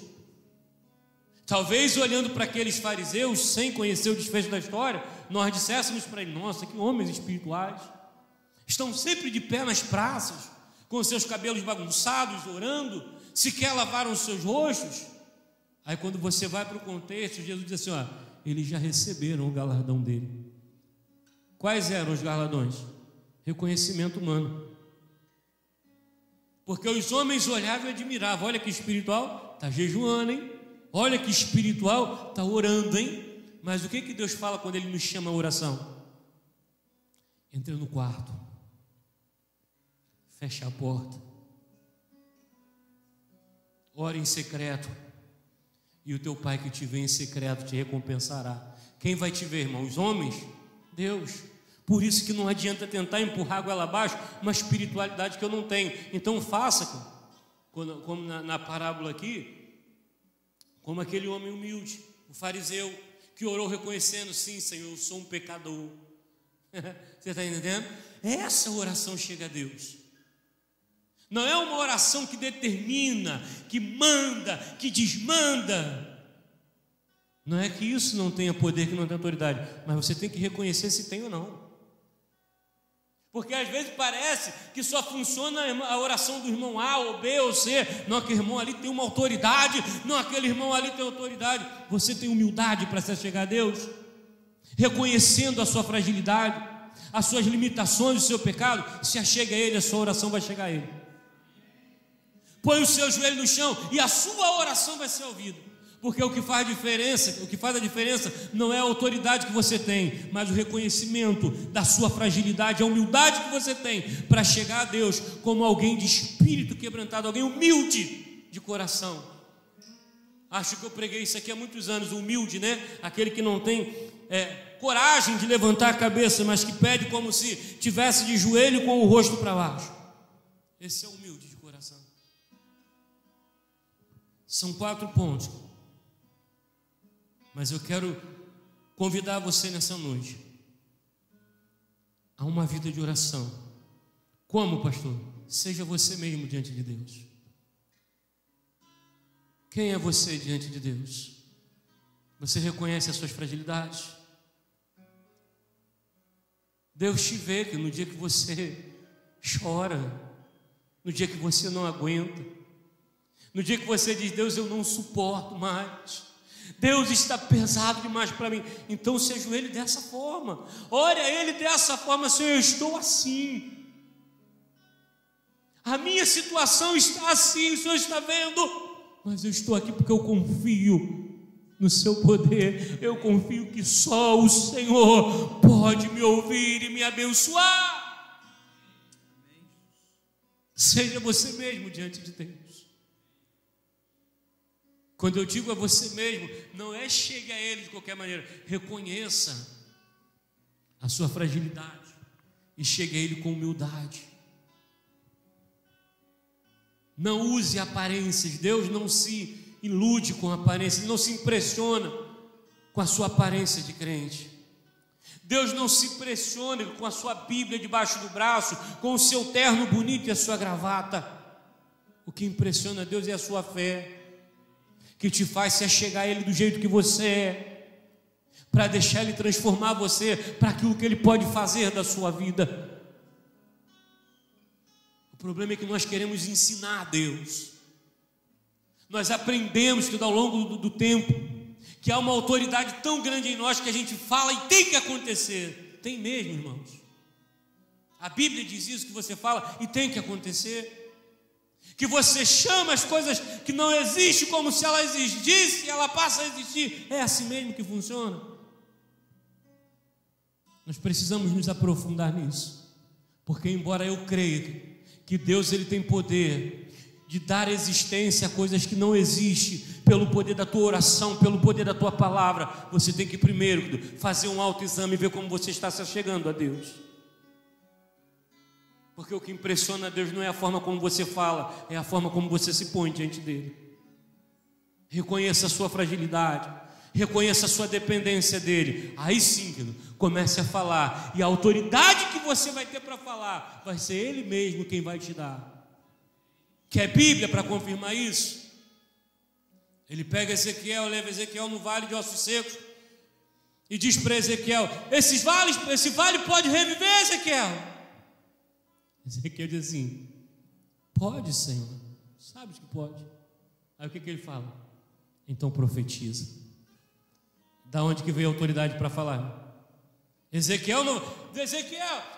Talvez olhando para aqueles fariseus, sem conhecer o desfecho da história, nós disséssemos para ele: nossa, que homens espirituais, estão sempre de pé nas praças, com seus cabelos bagunçados, orando, sequer lavaram os seus rostos. Aí quando você vai para o contexto, Jesus diz assim: ó, eles já receberam o galardão dele. Quais eram os galardões? Reconhecimento humano. Porque os homens olhavam e admiravam: olha que espiritual, está jejuando, hein? Olha que espiritual, está orando, hein? Mas o que Deus fala quando Ele nos chama a oração? Entra no quarto, fecha a porta, ora em secreto, e o teu Pai que te vê em secreto te recompensará. Quem vai te ver, irmão? Os homens? Deus. Por isso que não adianta tentar empurrar a goela abaixo uma espiritualidade que eu não tenho. Então faça, como na parábola aqui, como aquele homem humilde, o fariseu, que orou reconhecendo: sim, Senhor, eu sou um pecador. Você está entendendo? Essa oração chega a Deus. Não é uma oração que determina, que manda, que desmanda. Não é que isso não tenha poder, que não tenha autoridade, mas você tem que reconhecer se tem ou não. Porque às vezes parece que só funciona a oração do irmão A ou B ou C. Não, aquele irmão ali tem uma autoridade. Não, aquele irmão ali tem autoridade. Você tem humildade para se chegar a Deus, reconhecendo a sua fragilidade, as suas limitações, o seu pecado. Se achega a Ele, a sua oração vai chegar a Ele. Põe o seu joelho no chão e a sua oração vai ser ouvida. Porque o que faz a diferença não é a autoridade que você tem, mas o reconhecimento da sua fragilidade, a humildade que você tem para chegar a Deus como alguém de espírito quebrantado, alguém humilde de coração. Acho que eu preguei isso aqui há muitos anos, humilde, né? Aquele que não tem coragem de levantar a cabeça, mas que pede como se tivesse de joelho com o rosto para baixo. Esse é humilde de coração. São 4 pontos. Mas eu quero convidar você nessa noite a uma vida de oração. Como, pastor? Seja você mesmo diante de Deus. Quem é você diante de Deus? Você reconhece as suas fragilidades? Deus te vê que no dia que você chora, no dia que você não aguenta, no dia que você diz, Deus, eu não suporto mais, Deus está pesado demais para mim, então se ajoelhe dessa forma, ore a Ele dessa forma, Senhor, eu estou assim, a minha situação está assim, o Senhor está vendo, mas eu estou aqui porque eu confio no seu poder, eu confio que só o Senhor pode me ouvir e me abençoar. Seja você mesmo diante de Deus. Quando eu digo a você mesmo, não é chegue a Ele de qualquer maneira, reconheça a sua fragilidade e chegue a Ele com humildade. Não use aparências. Deus não se ilude com aparência, Ele não se impressiona com a sua aparência de crente. Deus não se impressiona com a sua Bíblia debaixo do braço, com o seu terno bonito e a sua gravata. O que impressiona Deus é a sua fé, que te faz se achegar a Ele do jeito que você é, para deixar Ele transformar você para aquilo que Ele pode fazer da sua vida. O problema é que nós queremos ensinar a Deus. Nós aprendemos que ao longo do tempo, que há uma autoridade tão grande em nós que a gente fala e tem que acontecer. Tem mesmo, irmãos. A Bíblia diz isso, que você fala e tem que acontecer. Que você chama as coisas que não existem como se ela existisse e ela passa a existir. É assim mesmo que funciona. Nós precisamos nos aprofundar nisso. Porque embora eu creia que Deus ele tem poder de dar existência a coisas que não existem, pelo poder da tua oração, pelo poder da tua palavra, você tem que primeiro fazer um autoexame e ver como você está se chegando a Deus. Porque o que impressiona a Deus não é a forma como você fala, é a forma como você se põe diante dele. Reconheça a sua fragilidade, reconheça a sua dependência dele. Aí sim, comece a falar, e a autoridade que você vai ter para falar vai ser ele mesmo quem vai te dar. Quer Bíblia para confirmar isso? Ele pega Ezequiel, leva Ezequiel no vale de ossos secos e diz para Ezequiel: esse vale pode reviver, Ezequiel? Ezequiel diz assim: pode, Senhor, sabes que pode. Aí o que ele fala? Então profetiza. Da onde que veio a autoridade para falar? Ezequiel,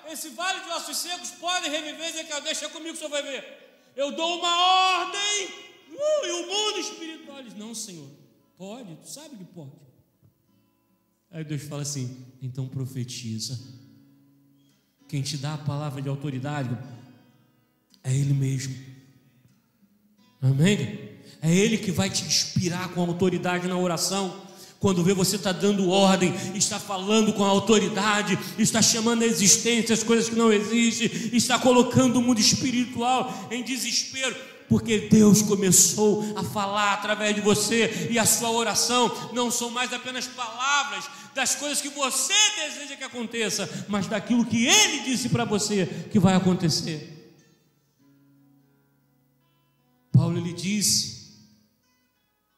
esse vale de ossos secos pode reviver, Ezequiel, deixa comigo que o senhor vai ver. Eu dou uma ordem, e o mundo espiritual diz: não, Senhor, pode, tu sabe que pode. Aí Deus fala assim: então profetiza. Quem te dá a palavra de autoridade é Ele mesmo. Amém? É Ele que vai te inspirar com autoridade na oração. Quando vê você está dando ordem, está falando com a autoridade, está chamando a existência as coisas que não existem, está colocando o mundo espiritual em desespero, porque Deus começou a falar através de você, e a sua oração não são mais apenas palavras das coisas que você deseja que aconteça, mas daquilo que Ele disse para você que vai acontecer. Paulo lhe disse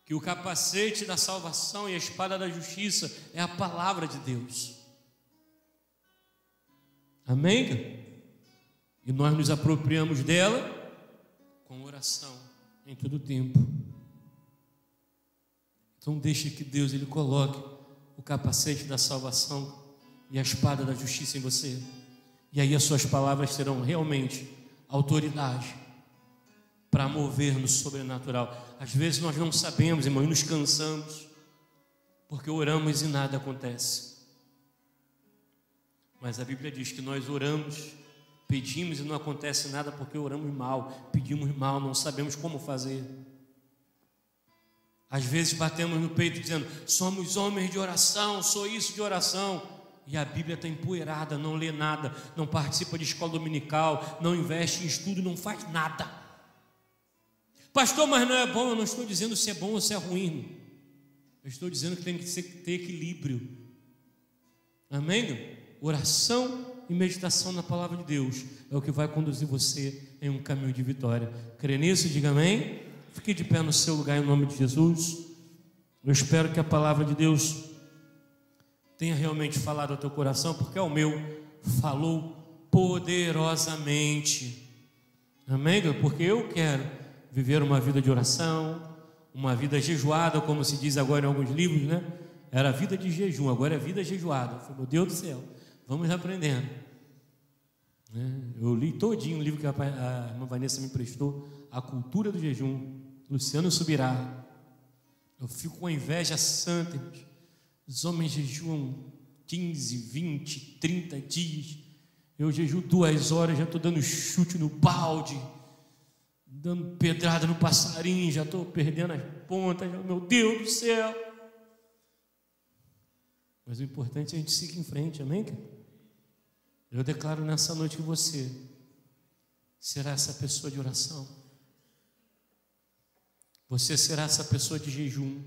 que o capacete da salvação e a espada da justiça é a palavra de Deus. Amém? E nós nos apropriamos dela com oração em todo o tempo. Então deixe que Deus ele coloque o capacete da salvação e a espada da justiça em você. E aí as suas palavras terão realmente autoridade para mover no sobrenatural. Às vezes nós não sabemos, irmão, e nos cansamos, porque oramos e nada acontece. Mas a Bíblia diz que nós oramos, pedimos e não acontece nada porque oramos mal, pedimos mal, não sabemos como fazer. Às vezes batemos no peito dizendo: somos homens de oração, sou isso de oração. E a Bíblia está empoeirada, não lê nada, não participa de escola dominical, não investe em estudo, não faz nada. Pastor, mas não é bom. Eu não estou dizendo se é bom ou se é ruim. Eu estou dizendo que tem que ter equilíbrio. Amém? Oração e meditação na palavra de Deus é o que vai conduzir você em um caminho de vitória. Crê nisso? Diga amém. Fique de pé no seu lugar em nome de Jesus. Eu espero que a palavra de Deus tenha realmente falado ao teu coração, porque é o meu, falou poderosamente. Amém? Porque eu quero viver uma vida de oração, uma vida jejuada, como se diz agora em alguns livros, né? Era vida de jejum, agora é vida jejuada. Eu falei, meu Deus do céu, vamos aprendendo. Eu li todinho o livro que a irmã Vanessa me emprestou, A Cultura do Jejum, Luciano Subirá. Eu fico com a inveja santa, irmãos. Os homens jejuam 15, 20, 30 dias. Eu jejuo 2 horas, já estou dando chute no balde, dando pedrada no passarinho, já estou perdendo as pontas. Meu Deus do céu! Mas o importante é a gente seguir em frente, amém? Eu declaro nessa noite que você será essa pessoa de oração. Você será essa pessoa de jejum.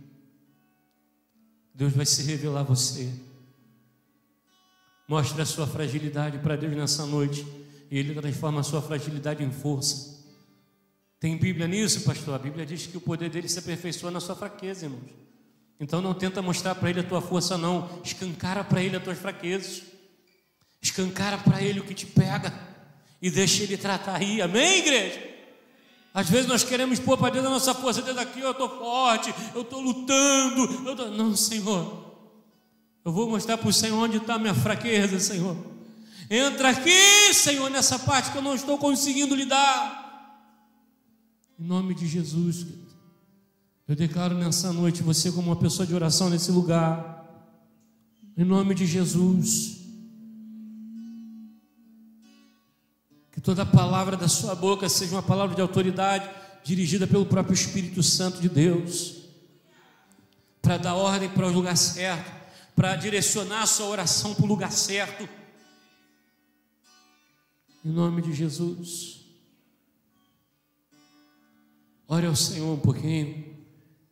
Deus vai se revelar a você. Mostre a sua fragilidade para Deus nessa noite, e Ele transforma a sua fragilidade em força. Tem Bíblia nisso, pastor? A Bíblia diz que o poder dele se aperfeiçoa na sua fraqueza, irmãos. Então não tenta mostrar para Ele a tua força, não. Escancara para Ele as tuas fraquezas. Escancara para Ele o que te pega e deixa Ele tratar aí. Amém, igreja? Às vezes nós queremos pôr para dentro da nossa força, dentro daqui, eu estou forte, eu estou lutando. Não, Senhor, eu vou mostrar para o Senhor onde está a minha fraqueza, Senhor. Entra aqui, Senhor, nessa parte que eu não estou conseguindo lidar. Em nome de Jesus, eu declaro nessa noite você como uma pessoa de oração nesse lugar. Em nome de Jesus. Que toda palavra da sua boca seja uma palavra de autoridade, dirigida pelo próprio Espírito Santo de Deus, para dar ordem para o lugar certo, para direcionar a sua oração para o lugar certo. Em nome de Jesus. Ore ao Senhor um pouquinho,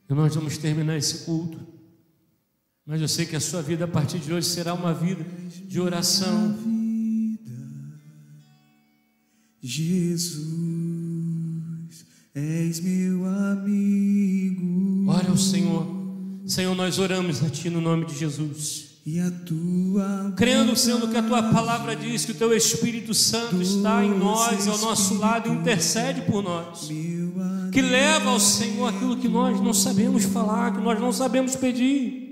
e nós vamos terminar esse culto. Mas eu sei que a sua vida a partir de hoje será uma vida de oração. Jesus, és meu amigo. Ora ao Senhor. Senhor, nós oramos a Ti no nome de Jesus. E a tua crendo, Senhor, que a Tua palavra diz que o Teu Espírito Santo está em nós, ao nosso lado, e intercede por nós, que leva ao Senhor aquilo que nós não sabemos falar, que nós não sabemos pedir.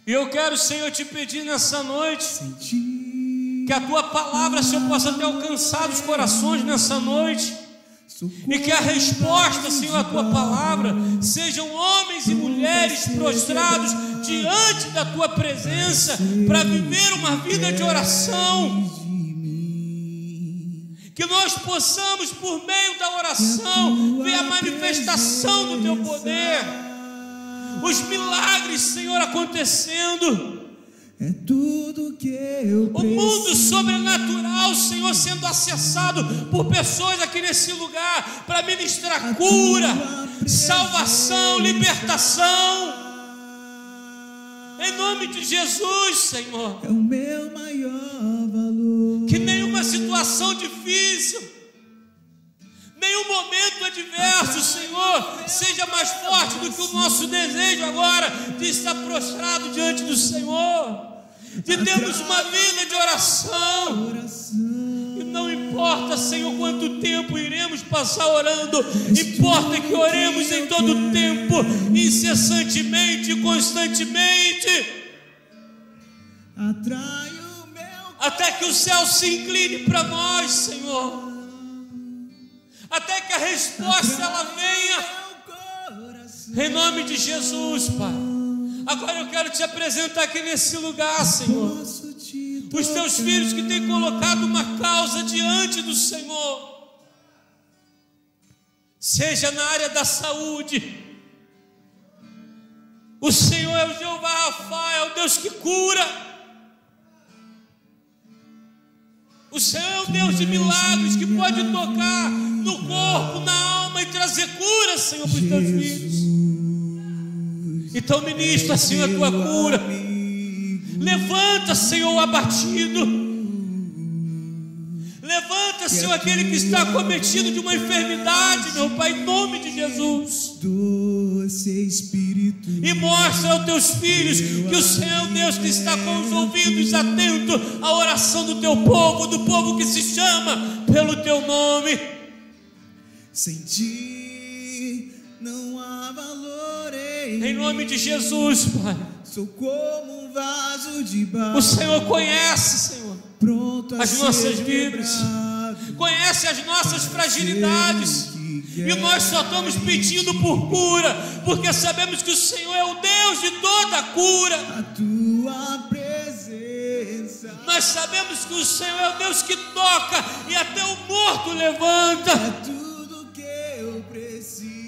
E eu quero, Senhor, te pedir nessa noite que a Tua palavra, Senhor, possa ter alcançado os corações nessa noite, e que a resposta, Senhor, à Tua palavra sejam homens e mulheres prostrados diante da Tua presença para viver uma vida de oração. Que nós possamos, por meio da oração, ver a manifestação do Teu poder, os milagres, Senhor, acontecendo. É tudo que eu preciso. O mundo sobrenatural, Senhor, sendo acessado por pessoas aqui nesse lugar para ministrar cura, salvação, libertação. Em nome de Jesus, Senhor. É o meu maior valor. Que nenhuma situação difícil, nenhum momento adverso, Senhor, seja mais forte do que o nosso desejo agora de estar prostrado diante do Senhor, de termos uma vida de oração. E não importa, Senhor, quanto tempo iremos passar orando, importa que oremos em todo o tempo, incessantemente e constantemente, até que o céu se incline para nós, Senhor, até que a resposta ela venha, em nome de Jesus, Pai. Agora eu quero te apresentar aqui nesse lugar, Senhor, os teus filhos que têm colocado uma causa diante do Senhor, seja na área da saúde, O Senhor é o Jeová Rafa, é o Deus que cura. O Senhor é o Deus de milagres, que pode tocar no corpo, na alma e trazer cura, Senhor, para os teus filhos. Então ministra, Senhor, a tua cura. Levanta, Senhor, o abatido. Levanta, Senhor, aquele que está acometido de uma enfermidade, meu Pai, em nome de Jesus. E mostra aos teus filhos que o Senhor é o Deus que está com os ouvidos atentos à oração do teu povo, do povo que se chama pelo teu nome. Sem ti não há valor em nome de Jesus, Pai. Sou como um vaso de barro. O Senhor conhece, Senhor, as nossas vidas, conhece as nossas fragilidades, e nós só estamos pedindo por cura, porque sabemos que o Senhor é o Deus de toda cura. A tua presença. Nós sabemos que o Senhor é o Deus que toca e até o morto levanta. É tudo que eu preciso.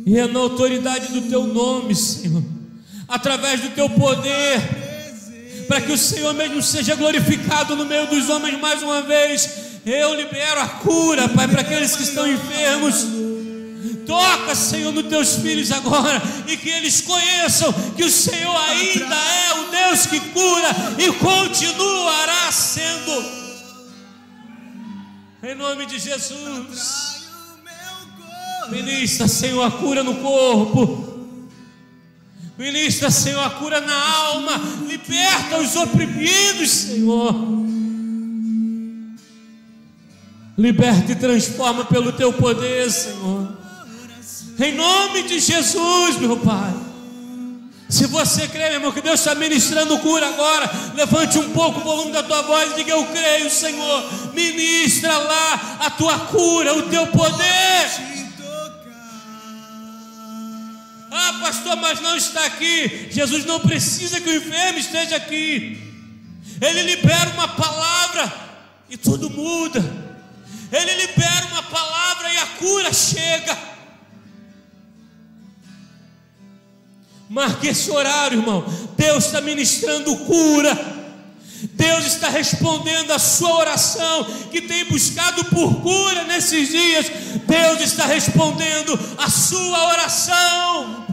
E é na autoridade do teu nome, Senhor, através do teu poder, para que o Senhor mesmo seja glorificado no meio dos homens mais uma vez. Eu libero a cura, Pai, para aqueles que estão enfermos. Toca, Senhor, nos teus filhos agora, e que eles conheçam que o Senhor ainda é o Deus que cura e continuará sendo. Em nome de Jesus. Ministra, Senhor, a cura no corpo. Ministra, Senhor, a cura na alma. Liberta os oprimidos, Senhor. Liberta e transforma pelo teu poder, Senhor. Em nome de Jesus, meu Pai. Se você crê, meu irmão, que Deus está ministrando cura agora, levante um pouco o volume da tua voz e diga: eu creio, Senhor. Ministra lá a tua cura, o teu poder. Ah, pastor, mas não está aqui. Jesus não precisa que o enfermo esteja aqui. Ele libera uma palavra e tudo muda. Ele libera uma palavra e a cura chega. Marque esse horário, irmão. Deus está ministrando cura. Deus está respondendo a sua oração que tem buscado por cura nesses dias. Deus está respondendo a sua oração.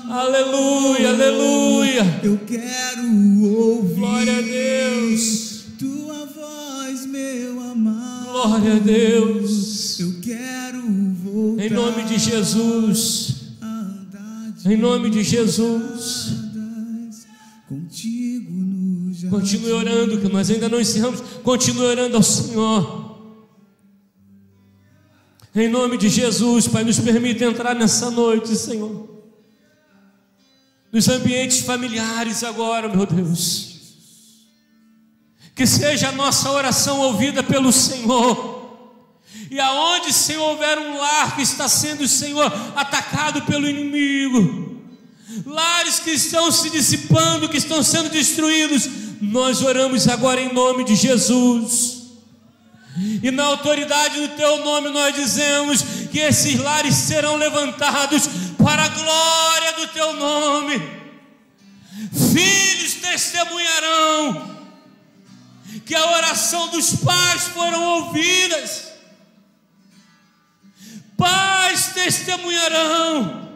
Aleluia, aleluia. Eu quero ouvir. Glória a Deus. Tua voz, meu amado. Glória a Deus. Eu quero voltar. Em nome de Jesus. Em nome de Jesus. Contigo no jardim. Continue orando, que nós ainda não encerramos. Continue orando ao Senhor. Em nome de Jesus, Pai, nos permita entrar nessa noite, Senhor, nos ambientes familiares agora, meu Deus. Que seja a nossa oração ouvida pelo Senhor. E aonde, Senhor, houver um lar que está sendo, Senhor, atacado pelo inimigo, lares que estão se dissipando, que estão sendo destruídos, nós oramos agora em nome de Jesus. E na autoridade do teu nome nós dizemos que esses lares serão levantados para a glória do teu nome. Filhos testemunharão que a oração dos pais foram ouvidas. Pais testemunharão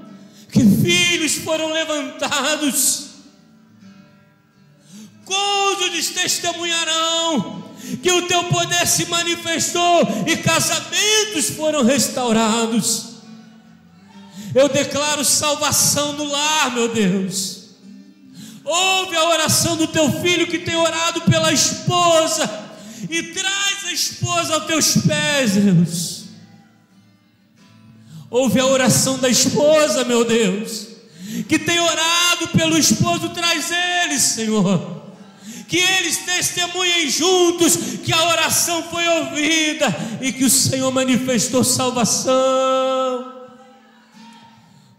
que filhos foram levantados. Cônjuges testemunharão que o teu poder se manifestou e casamentos foram restaurados. Eu declaro salvação no lar, meu Deus. Ouve a oração do teu filho que tem orado pela esposa e traz a esposa aos teus pés, Deus. Ouve a oração da esposa, meu Deus, que tem orado pelo esposo, traz eles, Senhor. Que eles testemunhem juntos que a oração foi ouvida e que o Senhor manifestou salvação.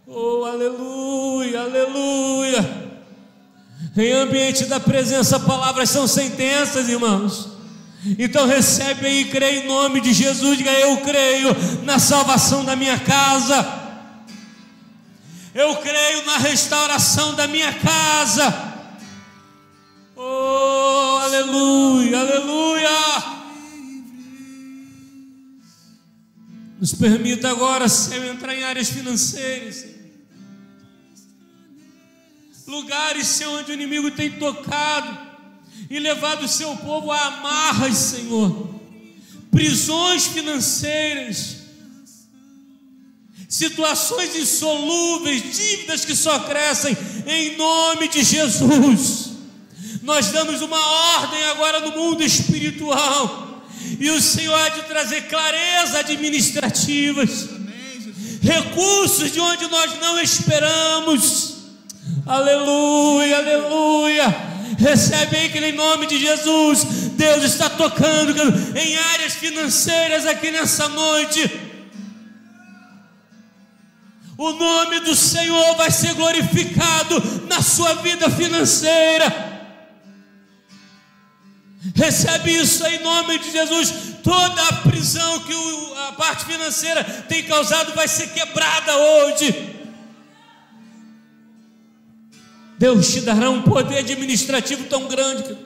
Oh, aleluia, aleluia. Em ambiente da presença, palavras são sentenças, irmãos. Então recebe aí e crê em nome de Jesus. Diga: eu creio na salvação da minha casa. Eu creio na restauração da minha casa. Oh, aleluia, aleluia. Nos permita agora, Senhor, entrar em áreas financeiras, Senhor. Lugares, Senhor, onde o inimigo tem tocado e levado o seu povo a amarras, Senhor. Prisões financeiras, situações insolúveis, dívidas que só crescem, em nome de Jesus. Nós damos uma ordem agora no mundo espiritual, e o Senhor há de trazer clareza administrativa, recursos de onde nós não esperamos. Aleluia, aleluia. Recebe aí que em nome de Jesus, Deus está tocando em áreas financeiras aqui nessa noite. O nome do Senhor vai ser glorificado na sua vida financeira. Recebe isso aí em nome de Jesus. Toda a prisão que a parte financeira tem causado vai ser quebrada hoje. Deus te dará um poder administrativo tão grande,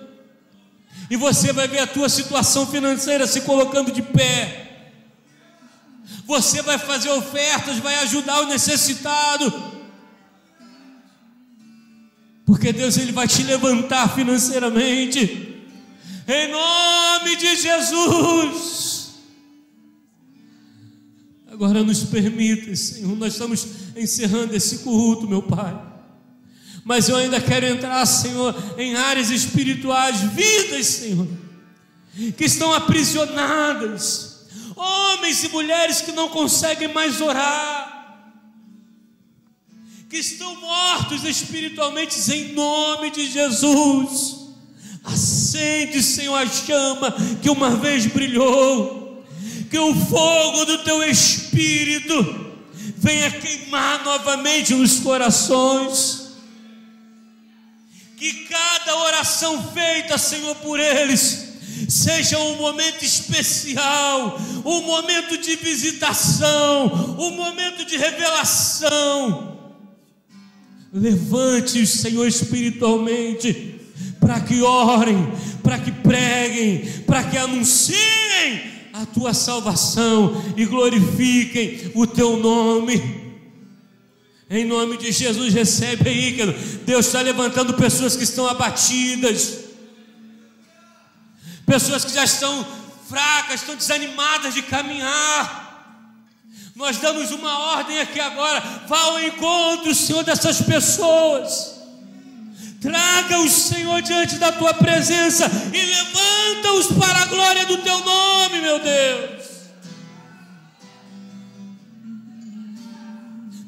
e você vai ver a tua situação financeira se colocando de pé. Você vai fazer ofertas, vai ajudar o necessitado, porque Deus, Ele vai te levantar financeiramente, em nome de Jesus. Agora nos permita, Senhor, nós estamos encerrando esse culto, meu Pai, mas eu ainda quero entrar, Senhor, em áreas espirituais, vidas, Senhor, que estão aprisionadas, homens e mulheres que não conseguem mais orar, que estão mortos espiritualmente, em nome de Jesus. Acende, Senhor, a chama que uma vez brilhou, que o fogo do Teu Espírito venha queimar novamente nos corações. Que cada oração feita, Senhor, por eles, seja um momento especial, um momento de visitação, um momento de revelação. Levante-os, Senhor, espiritualmente, para que orem, para que preguem, para que anunciem a Tua salvação e glorifiquem o Teu nome. Em nome de Jesus, recebe aí, que Deus está levantando pessoas que estão abatidas, pessoas que já estão fracas, estão desanimadas de caminhar. Nós damos uma ordem aqui agora: vá ao encontro, Senhor, dessas pessoas, traga-os, Senhor, diante da Tua presença e levanta-os para a glória do Teu nome, meu Deus.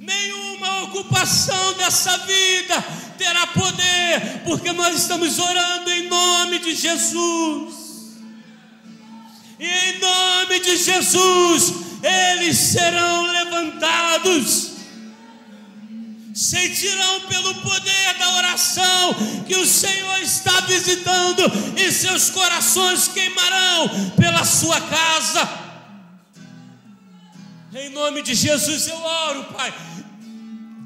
Nenhuma ocupação dessa vida terá poder, porque nós estamos orando em nome de Jesus. E em nome de Jesus, eles serão levantados, sentirão pelo poder da oração que o Senhor está visitando, e seus corações queimarão pela sua casa. Em nome de Jesus eu oro, Pai,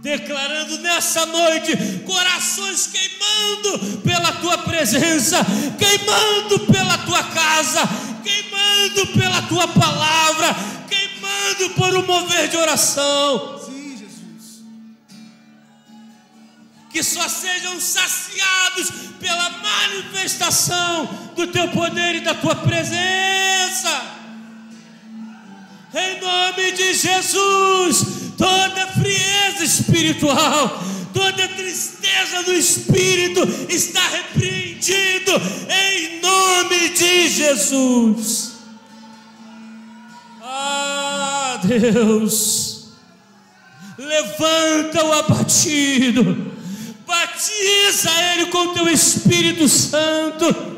declarando nessa noite corações queimando pela Tua presença, queimando pela Tua casa, queimando pela Tua palavra, queimando por um mover de oração. Sim, Jesus. Que só sejam saciados pela manifestação do Teu poder e da Tua presença. Em nome de Jesus, toda frieza espiritual, toda tristeza do espírito está repreendido em nome de Jesus. Ah, Deus, levanta o abatido, batiza ele com Teu Espírito Santo,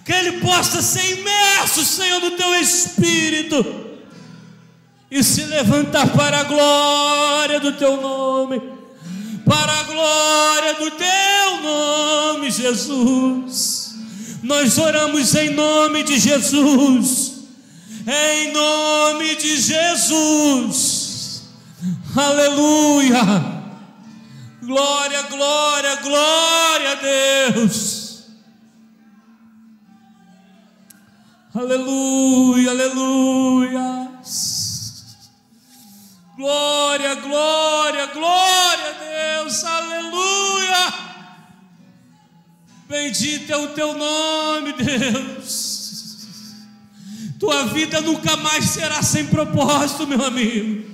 que ele possa ser imerso, Senhor, no Teu Espírito e se levantar para a glória do Teu nome, para a glória do Teu nome, Jesus. Nós oramos em nome de Jesus, em nome de Jesus. Aleluia. Glória, glória, glória a Deus. Aleluia, aleluia. Glória, glória, glória a Deus. Aleluia. Bendito é o teu nome, Deus. Tua vida nunca mais será sem propósito, meu amigo.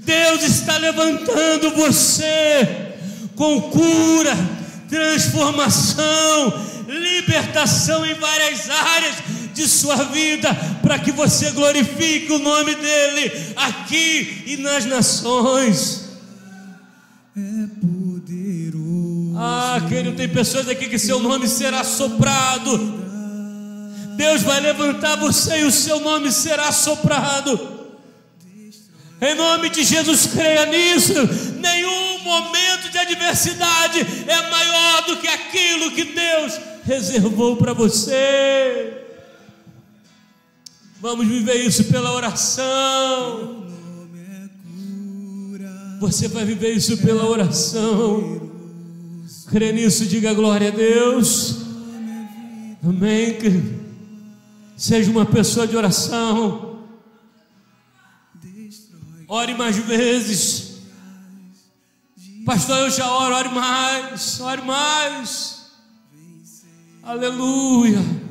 Deus está levantando você com cura, transformação, libertação em várias áreas de sua vida, para que você glorifique o nome dele aqui e nas nações. É poderoso. Ah, querido, tem pessoas aqui que seu nome será soprado. Deus vai levantar você e o seu nome será soprado. Em nome de Jesus, creia nisso. Nenhum momento de adversidade é maior do que aquilo que Deus reservou para você. Vamos viver isso pela oração. Você vai viver isso pela oração. Crê nisso, diga glória a Deus. Amém, querido. Seja uma pessoa de oração. Ore mais vezes. Pastor, eu já oro, ore mais. Ore mais. Aleluia.